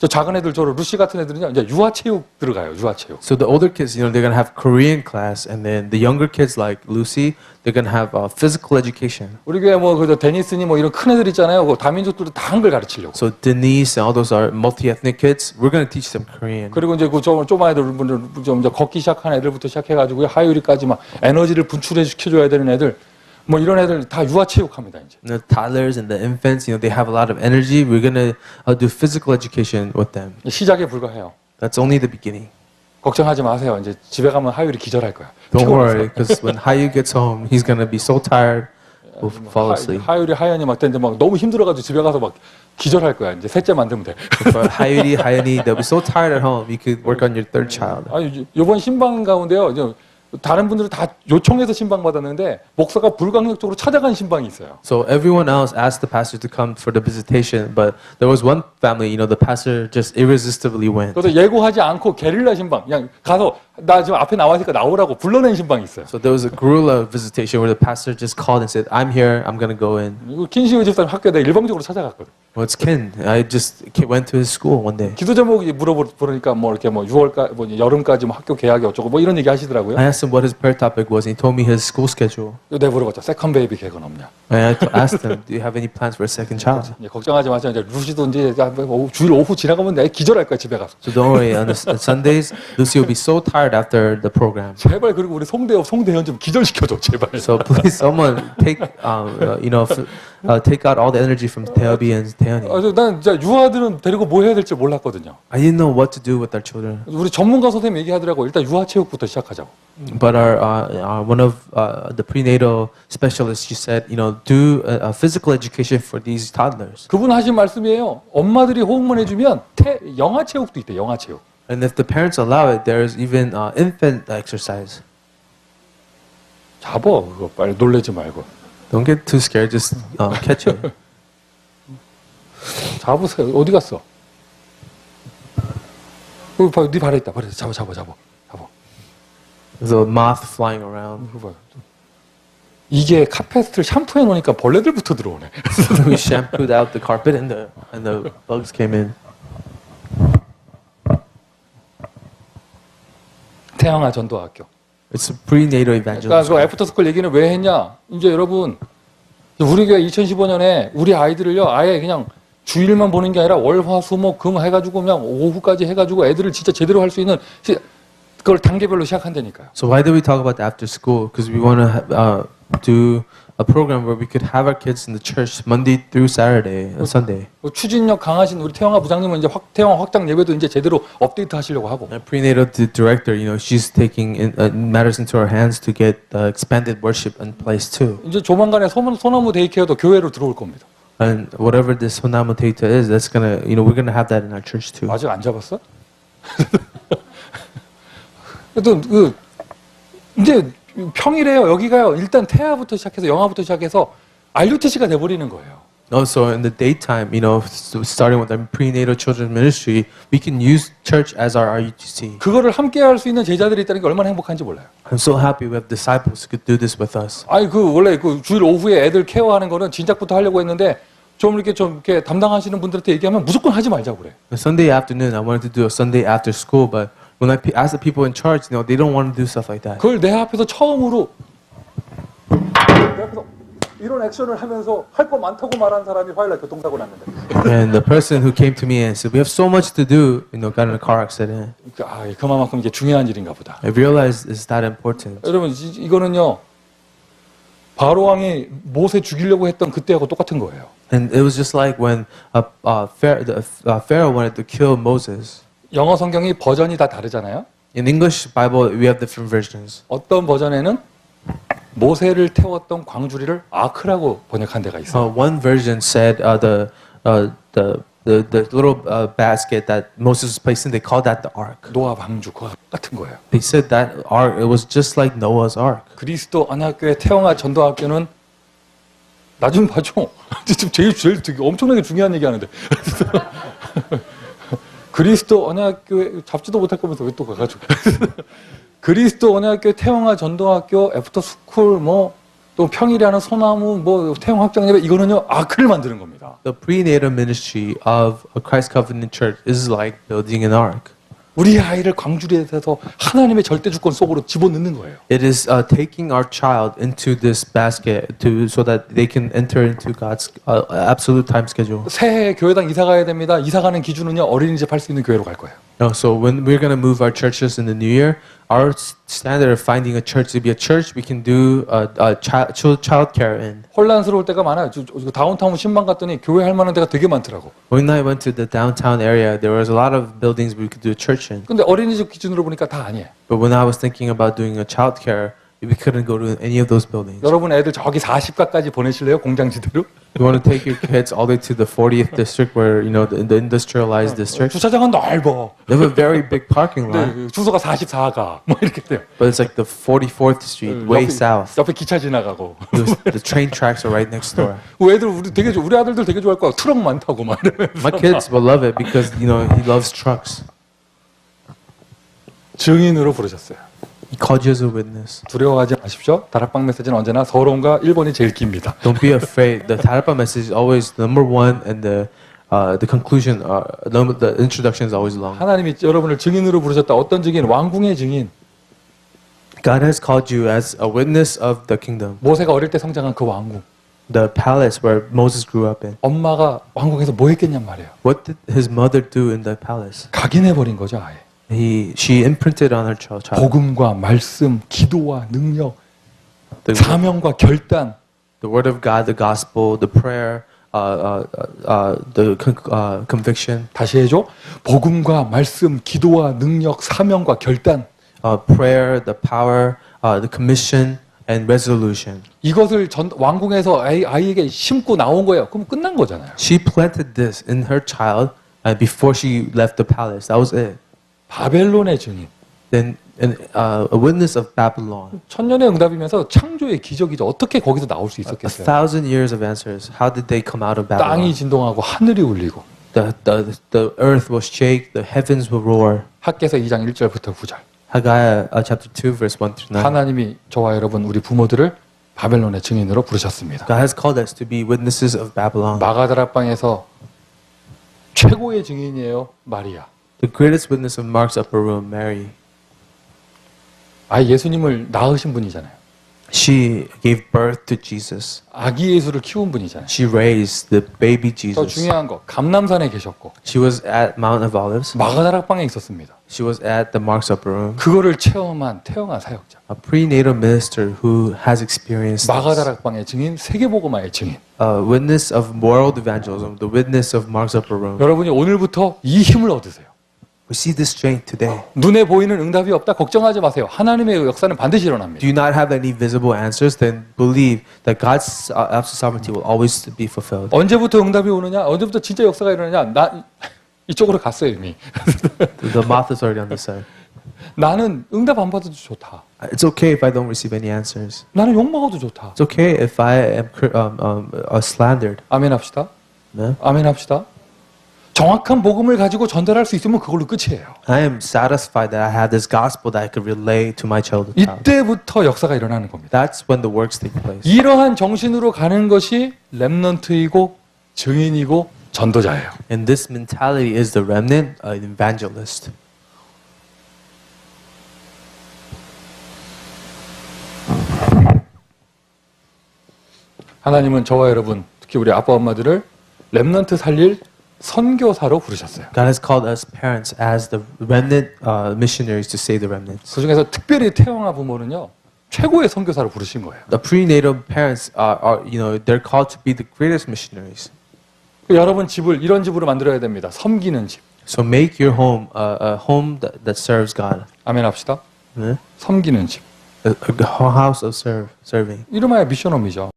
[SPEAKER 1] 저 작은 애들 저런 루시 같은 애들은요. 이제 유아체육 들어가요. 유아체육.
[SPEAKER 2] So the older kids, they're gonna have Korean class, and then the younger kids like Lucy, they're gonna have physical education.
[SPEAKER 1] 우리 교회 뭐 그저 데니스니 뭐 이런 큰 애들 있잖아요. 그 다민족들도 다 한글 가르치려고.
[SPEAKER 2] So Denise and all those are multi-ethnic kids. We're gonna teach them Korean.
[SPEAKER 1] 그리고 이제 그 조그만 애들 분들 좀 이제 걷기 시작한 애들부터 시작해가지고 하유리까지 막 에너지를 분출해 시켜줘야 되는 애들. 뭐 이런 애들 다 유아체육합니다 이제.
[SPEAKER 2] The toddlers and the infants, they have a lot of energy. We're gonna do physical education with them.
[SPEAKER 1] 시작에 불과해요.
[SPEAKER 2] That's only the beginning.
[SPEAKER 1] 걱정하지 마세요. 이제 집에 가면 하율이 기절할 거야.
[SPEAKER 2] Don't
[SPEAKER 1] 피곤해서.
[SPEAKER 2] worry, because when Hayu gets home, he's gonna be so tired, will fall asleep.
[SPEAKER 1] 하율이 하연이 막 근데 막 너무 힘들어가지고 집에 가서 막 기절할 거야. 이제 셋째 만들면 돼.
[SPEAKER 2] For Hayuri, Hayani, they'll be so tired at home. You could work on your third child.
[SPEAKER 1] 아니 이번 신방 가운데요. 이제 다른 분들은 다 요청해서 신방 받았는데 목사가 불강력적으로 찾아간 신방이 있어요.
[SPEAKER 2] So everyone else asked the pastor to come for the visitation, but there was one family, the pastor just irresistibly went.
[SPEAKER 1] 그래서 예고하지 않고 게릴라 신방 그냥 가서 나 지금 앞에 나와니까 나오라고 불러낸 신방이 있어요.
[SPEAKER 2] So there was a guerrilla visitation where the pastor just called and said, "I'm here. I'm gonna go in."
[SPEAKER 1] 이거 킨시오 집사님 학교에 내가 일방적으로 찾아갔거든.
[SPEAKER 2] Well, it's Ken. I just went to his school one day.
[SPEAKER 1] 기도 제목이 물어보니까 뭐 이렇게 뭐 6월까 뭐 여름까지 뭐 학교 개학이 어쩌고 뭐 이런 얘기 하시더라고요.
[SPEAKER 2] I asked him what his prayer topic was, and he told me his school schedule.
[SPEAKER 1] 내가 물어봤죠. 세컨 베이비 계획은 없냐?
[SPEAKER 2] And I asked him, "Do you have any plans for a second child?"
[SPEAKER 1] 이제 걱정하지 마세요. 이제 루시도 이제 주일 오후 지나가면 내가 기절할 거야 집에 가서.
[SPEAKER 2] So don't worry. On Sundays, Lucy will be so tired after the program.
[SPEAKER 1] 제발 그리고 우리 송대현 좀 기절시켜줘 제발.
[SPEAKER 2] So please, someone take take out all the energy from Taeobi and Taeyeoni.
[SPEAKER 1] 난 진짜 유아들은 데리고 뭐 해야 될지 몰랐거든요.
[SPEAKER 2] I didn't know what to do with our children.
[SPEAKER 1] 우리 전문가 선생님 얘기하더라고. 일단 유아체육부터 시작하자고.
[SPEAKER 2] But our one of the prenatal specialists, she said, do a physical education for these toddlers.
[SPEAKER 1] 그분 하신 말씀이에요. 엄마들이 호응만 해주면 영아체육도 있대. 영아체육.
[SPEAKER 2] And if the parents allow it, there's even infant exercise.
[SPEAKER 1] 잡어 그거 빨리 놀래지 말고.
[SPEAKER 2] Don't get too scared. Just catch it.
[SPEAKER 1] 잡으세요. 어디 갔어? 여기 봐, 네 발에 있다. 발에 잡아.
[SPEAKER 2] There's a moth flying around.
[SPEAKER 1] 이거 봐. 이게 카펫을 샴푸해 놓으니까 벌레들부터 들어오네.
[SPEAKER 2] We shampooed out the carpet and the bugs came in.
[SPEAKER 1] 태양아 전도학교.
[SPEAKER 2] It's a prenatal
[SPEAKER 1] 그러니까
[SPEAKER 2] evangelism.
[SPEAKER 1] 그 애프터스쿨 얘기는 왜 했냐? 이제 여러분 우리 교회 2015년에 우리 아이들을요 아예 그냥 주일만 보는 게 아니라 월화수목금 해가지고 그냥 오후까지 해가지고 애들을 진짜 제대로 할 수 있는 그걸 단계별로 시작한다니까요.
[SPEAKER 2] So why did we talk about the after school? Because we want to do a program where we could have our kids in the church Monday through Saturday, Sunday.
[SPEAKER 1] 추진력 강하신 우리 태영아 부장님은 이제 태영아 확장 예배도 이제 제대로 업데이트 하시려고 하고.
[SPEAKER 2] Our prenatal director, she's taking matters into her hands to get expanded worship in place too.
[SPEAKER 1] 이제 조만간에 소나무 데이케어도 교회로 들어올 겁니다.
[SPEAKER 2] And whatever this Sonamu Teita is, that's gonna, we're gonna have that in our church too.
[SPEAKER 1] 아직 안 잡았어? 또 이제 평일에요. 여기가요. 일단 태아부터 시작해서 영아부터 시작해서 RUTC가 돼버리는 거예요.
[SPEAKER 2] Also, in the daytime, starting with our prenatal children's ministry, we can use church as our RUTC.
[SPEAKER 1] 그거를 함께 할 수 있는 제자들이 있다는 게 얼마나 행복한지 몰라요.
[SPEAKER 2] I'm so happy we have disciples who could do this with us.
[SPEAKER 1] 아니 원래 그 주일 오후에 애들 케어하는 거는 진작부터 하려고 했는데 좀 이렇게 담당하시는 분들한테 얘기하면 무조건 하지 말자고 그래.
[SPEAKER 2] Sunday afternoon, I wanted to do a Sunday after school, but when I asked the people in charge, they don't want to do stuff like that.
[SPEAKER 1] 그걸 내 앞에서 처음으로 내 앞에서
[SPEAKER 3] 이런 액션을 하면서 할 거 많다고 말한 사람이 화요일날 교통사고 났는데.
[SPEAKER 2] And the person who came to me and said, "We have so much to do," got in a car accident.
[SPEAKER 3] 그만큼 이게 중요한 일인가 보다.
[SPEAKER 2] I realized it's that important.
[SPEAKER 3] 여러분 이거는요. 바로 왕이 모세 죽이려고 했던 그때하고 똑같은 거예요.
[SPEAKER 2] And it was just like when Pharaoh wanted to kill Moses.
[SPEAKER 3] 영어 성경이 버전이 다 다르잖아요.
[SPEAKER 2] In English Bible, we have different versions.
[SPEAKER 3] 어떤 버전에는 모세를 태웠던 광주리를 아크라고 번역한 데가 있어요.
[SPEAKER 2] One version said the little basket that Moses was placed in, they called that the ark.
[SPEAKER 3] 노아 방주 그와 같은 거예요.
[SPEAKER 2] They said that ark, it was just like Noah's ark.
[SPEAKER 3] 그리스도 언약교회 태영아 전도학교는 나중 봐줘. 지금 제일 되게 엄청나게 중요한 얘기하는데. 그리스도 언약교회 잡지도 못할 거면서 왜 또 가가지고. 그리스도 언약교회 태영아 전도학교 애프터 스쿨 또 평일에 하는 소나무 태영 확장 예배 이거는요 아크를 만드는 겁니다.
[SPEAKER 2] The prenatal ministry of a Christ Covenant Church is like building an ark.
[SPEAKER 3] 우리 아이를 광주리에서 하나님의 절대 주권 속으로 집어넣는 거예요.
[SPEAKER 2] It is taking our child into this basket so that they can enter into God's absolute time schedule.
[SPEAKER 3] 새해 교회당 이사 가야 됩니다. 이사 가는 기준은요 어린이집 할 수 있는 교회로 갈 거예요.
[SPEAKER 2] So when we're going to move our churches in the new year, our standard of finding a church to be a church, we can do child care in.
[SPEAKER 3] 혼란스러울 때가 많아요. 다운타운 신방 갔더니 교회 할 만한 데가 되게 많더라고.
[SPEAKER 2] When I went to the downtown area, there was a lot of buildings we could do a church in.
[SPEAKER 3] 근데 어린이집 기준으로 보니까 다 아니에요.
[SPEAKER 2] But when I was thinking about doing a child care, we couldn't go to any of those buildings.
[SPEAKER 3] 여러분 애들 저기 40가까지 보내실래요? 공장지대로?
[SPEAKER 2] You want to take your kids all the way to the 40th district, where the industrialized district.
[SPEAKER 3] 주차장은 넓어.
[SPEAKER 2] They have a very big parking lot,
[SPEAKER 3] 네, 주소가 44가 이렇게 돼요.
[SPEAKER 2] but it's like the 44th street, way south.
[SPEAKER 3] 옆에 기차 지나가고.
[SPEAKER 2] The train tracks are right next door.
[SPEAKER 3] 애들 우리 아들들 되게 좋아할 거야. 트럭 많다고 막 이러면서.
[SPEAKER 2] My kids will love it because he loves trucks.
[SPEAKER 3] 증인으로 부르셨어요.
[SPEAKER 2] He called you as a witness.
[SPEAKER 3] 두려워하지 마십시오. 다락방 메시지는 언제나 서론과 1번이 제일 깁니다.
[SPEAKER 2] Don't be afraid. The Tarapa message is always number one, and the conclusion, the introduction is always long.
[SPEAKER 3] 하나님이 여러분을 증인으로 부르셨다. 어떤 증인? 왕궁의 증인.
[SPEAKER 2] God has called you as a witness of the kingdom.
[SPEAKER 3] 모세가 어릴 때 성장한 그 왕궁.
[SPEAKER 2] The palace where Moses grew up in.
[SPEAKER 3] 엄마가 왕궁에서 뭐 했겠냔 말이에요.
[SPEAKER 2] What did his mother do in the palace?
[SPEAKER 3] 각인해버린 거죠 아예.
[SPEAKER 2] She imprinted on her child.
[SPEAKER 3] 복음과 말씀, 기도와 능력,
[SPEAKER 2] The,
[SPEAKER 3] 사명과 결단.
[SPEAKER 2] the word of God, the gospel, the prayer, the conviction.
[SPEAKER 3] 다시 해줘. 복음과 말씀, 기도와 능력, 사명과 결단.
[SPEAKER 2] Prayer, the power, the commission, and resolution.
[SPEAKER 3] 이것을 왕궁에서 아이에게 심고 나온 거예요. 그럼 끝난 거잖아요.
[SPEAKER 2] She planted this in her child before she left the palace. That was it.
[SPEAKER 3] 바벨론의 증인.
[SPEAKER 2] Then a witness of Babylon.
[SPEAKER 3] 천년의 응답이면서 창조의 기적이죠. 어떻게 거기서 나올 수
[SPEAKER 2] A
[SPEAKER 3] 있었겠어요?
[SPEAKER 2] thousand years of answers. How did they come out of
[SPEAKER 3] 땅이
[SPEAKER 2] Babylon?
[SPEAKER 3] 진동하고 하늘이 울리고.
[SPEAKER 2] The earth will shake, the heavens will roar.
[SPEAKER 3] 학개서 2장 1절부터 9절.
[SPEAKER 2] Haggai chapter 2 verse 1 through 9.
[SPEAKER 3] 하나님이 저와 여러분 우리 부모들을 바벨론의 증인으로 부르셨습니다.
[SPEAKER 2] God has called us to be witnesses of Babylon.
[SPEAKER 3] 마가다락방에서 최고의 증인이에요. 마리아.
[SPEAKER 2] The greatest witness of Mark's upper room, Mary.
[SPEAKER 3] 예수님을 낳으신 분이잖아요.
[SPEAKER 2] She gave birth to Jesus.
[SPEAKER 3] 아기 예수를 키운 분이잖아요.
[SPEAKER 2] She raised the baby
[SPEAKER 3] 더
[SPEAKER 2] Jesus.
[SPEAKER 3] 중요한 거 감남산에 계셨고
[SPEAKER 2] She was at Mount of Olives.
[SPEAKER 3] 마가다락방에 있었습니다.
[SPEAKER 2] She was at the Mark's upper room.
[SPEAKER 3] 그거를 체험한 태영아 사역자.
[SPEAKER 2] A prenatal minister who has experienced this.
[SPEAKER 3] 마가다락방의 증인, 세계복음화의 증인.
[SPEAKER 2] A witness of world evangelism, the witness of Mark's upper room.
[SPEAKER 3] 여러분이 오늘부터 이 힘을 얻으세요.
[SPEAKER 2] Receive this strength today.
[SPEAKER 3] 눈에 보이는 응답이 없다 걱정하지 마세요. 하나님의 역사는 반드시 일어납니다.
[SPEAKER 2] Do you not have any visible answers? Then believe that God's absolute sovereignty will always be fulfilled.
[SPEAKER 3] 언제부터 응답이 오느냐? 언제부터 진짜 역사가 일어나냐? 나 이쪽으로 갔어요 이미.
[SPEAKER 2] The mouth is already on this side.
[SPEAKER 3] 나는 응답 안 받아도 좋다.
[SPEAKER 2] It's okay if I don't receive any answers.
[SPEAKER 3] 나는 욕 먹어도 좋다.
[SPEAKER 2] It's okay if I am slandered.
[SPEAKER 3] 아멘 합시다.
[SPEAKER 2] No?
[SPEAKER 3] 아멘 합시다. 정확한 복음을 가지고 전달할 수 있으면 그걸로 끝이에요.
[SPEAKER 2] I am satisfied that I have this gospel that I could relay to my child.
[SPEAKER 3] 이때부터 역사가 일어나는 겁니다.
[SPEAKER 2] That's when the works take place.
[SPEAKER 3] 이러한 정신으로 가는 것이 렘넌트이고 증인이고 전도자예요.
[SPEAKER 2] And this mentality is the remnant, an evangelist.
[SPEAKER 3] 하나님은 저와 여러분, 특히 우리 아빠 엄마들을 렘넌트 살릴 선교사로 부르셨어요.
[SPEAKER 2] God has called us parents as the remnant missionaries to save the remnants.
[SPEAKER 3] 그 중에서 특별히 태영아 부모는요, 최고의 선교사로 부르신 거예요.
[SPEAKER 2] The prenatal parents are they're called to be the greatest missionaries.
[SPEAKER 3] 여러분 집을 이런 집으로 만들어야 됩니다. 섬기는 집.
[SPEAKER 2] So make your home a home that serves God.
[SPEAKER 3] 아멘 합시다.
[SPEAKER 2] 네?
[SPEAKER 3] 섬기는 집.
[SPEAKER 2] A house of serving.
[SPEAKER 3] 이름하여 미션홈이죠.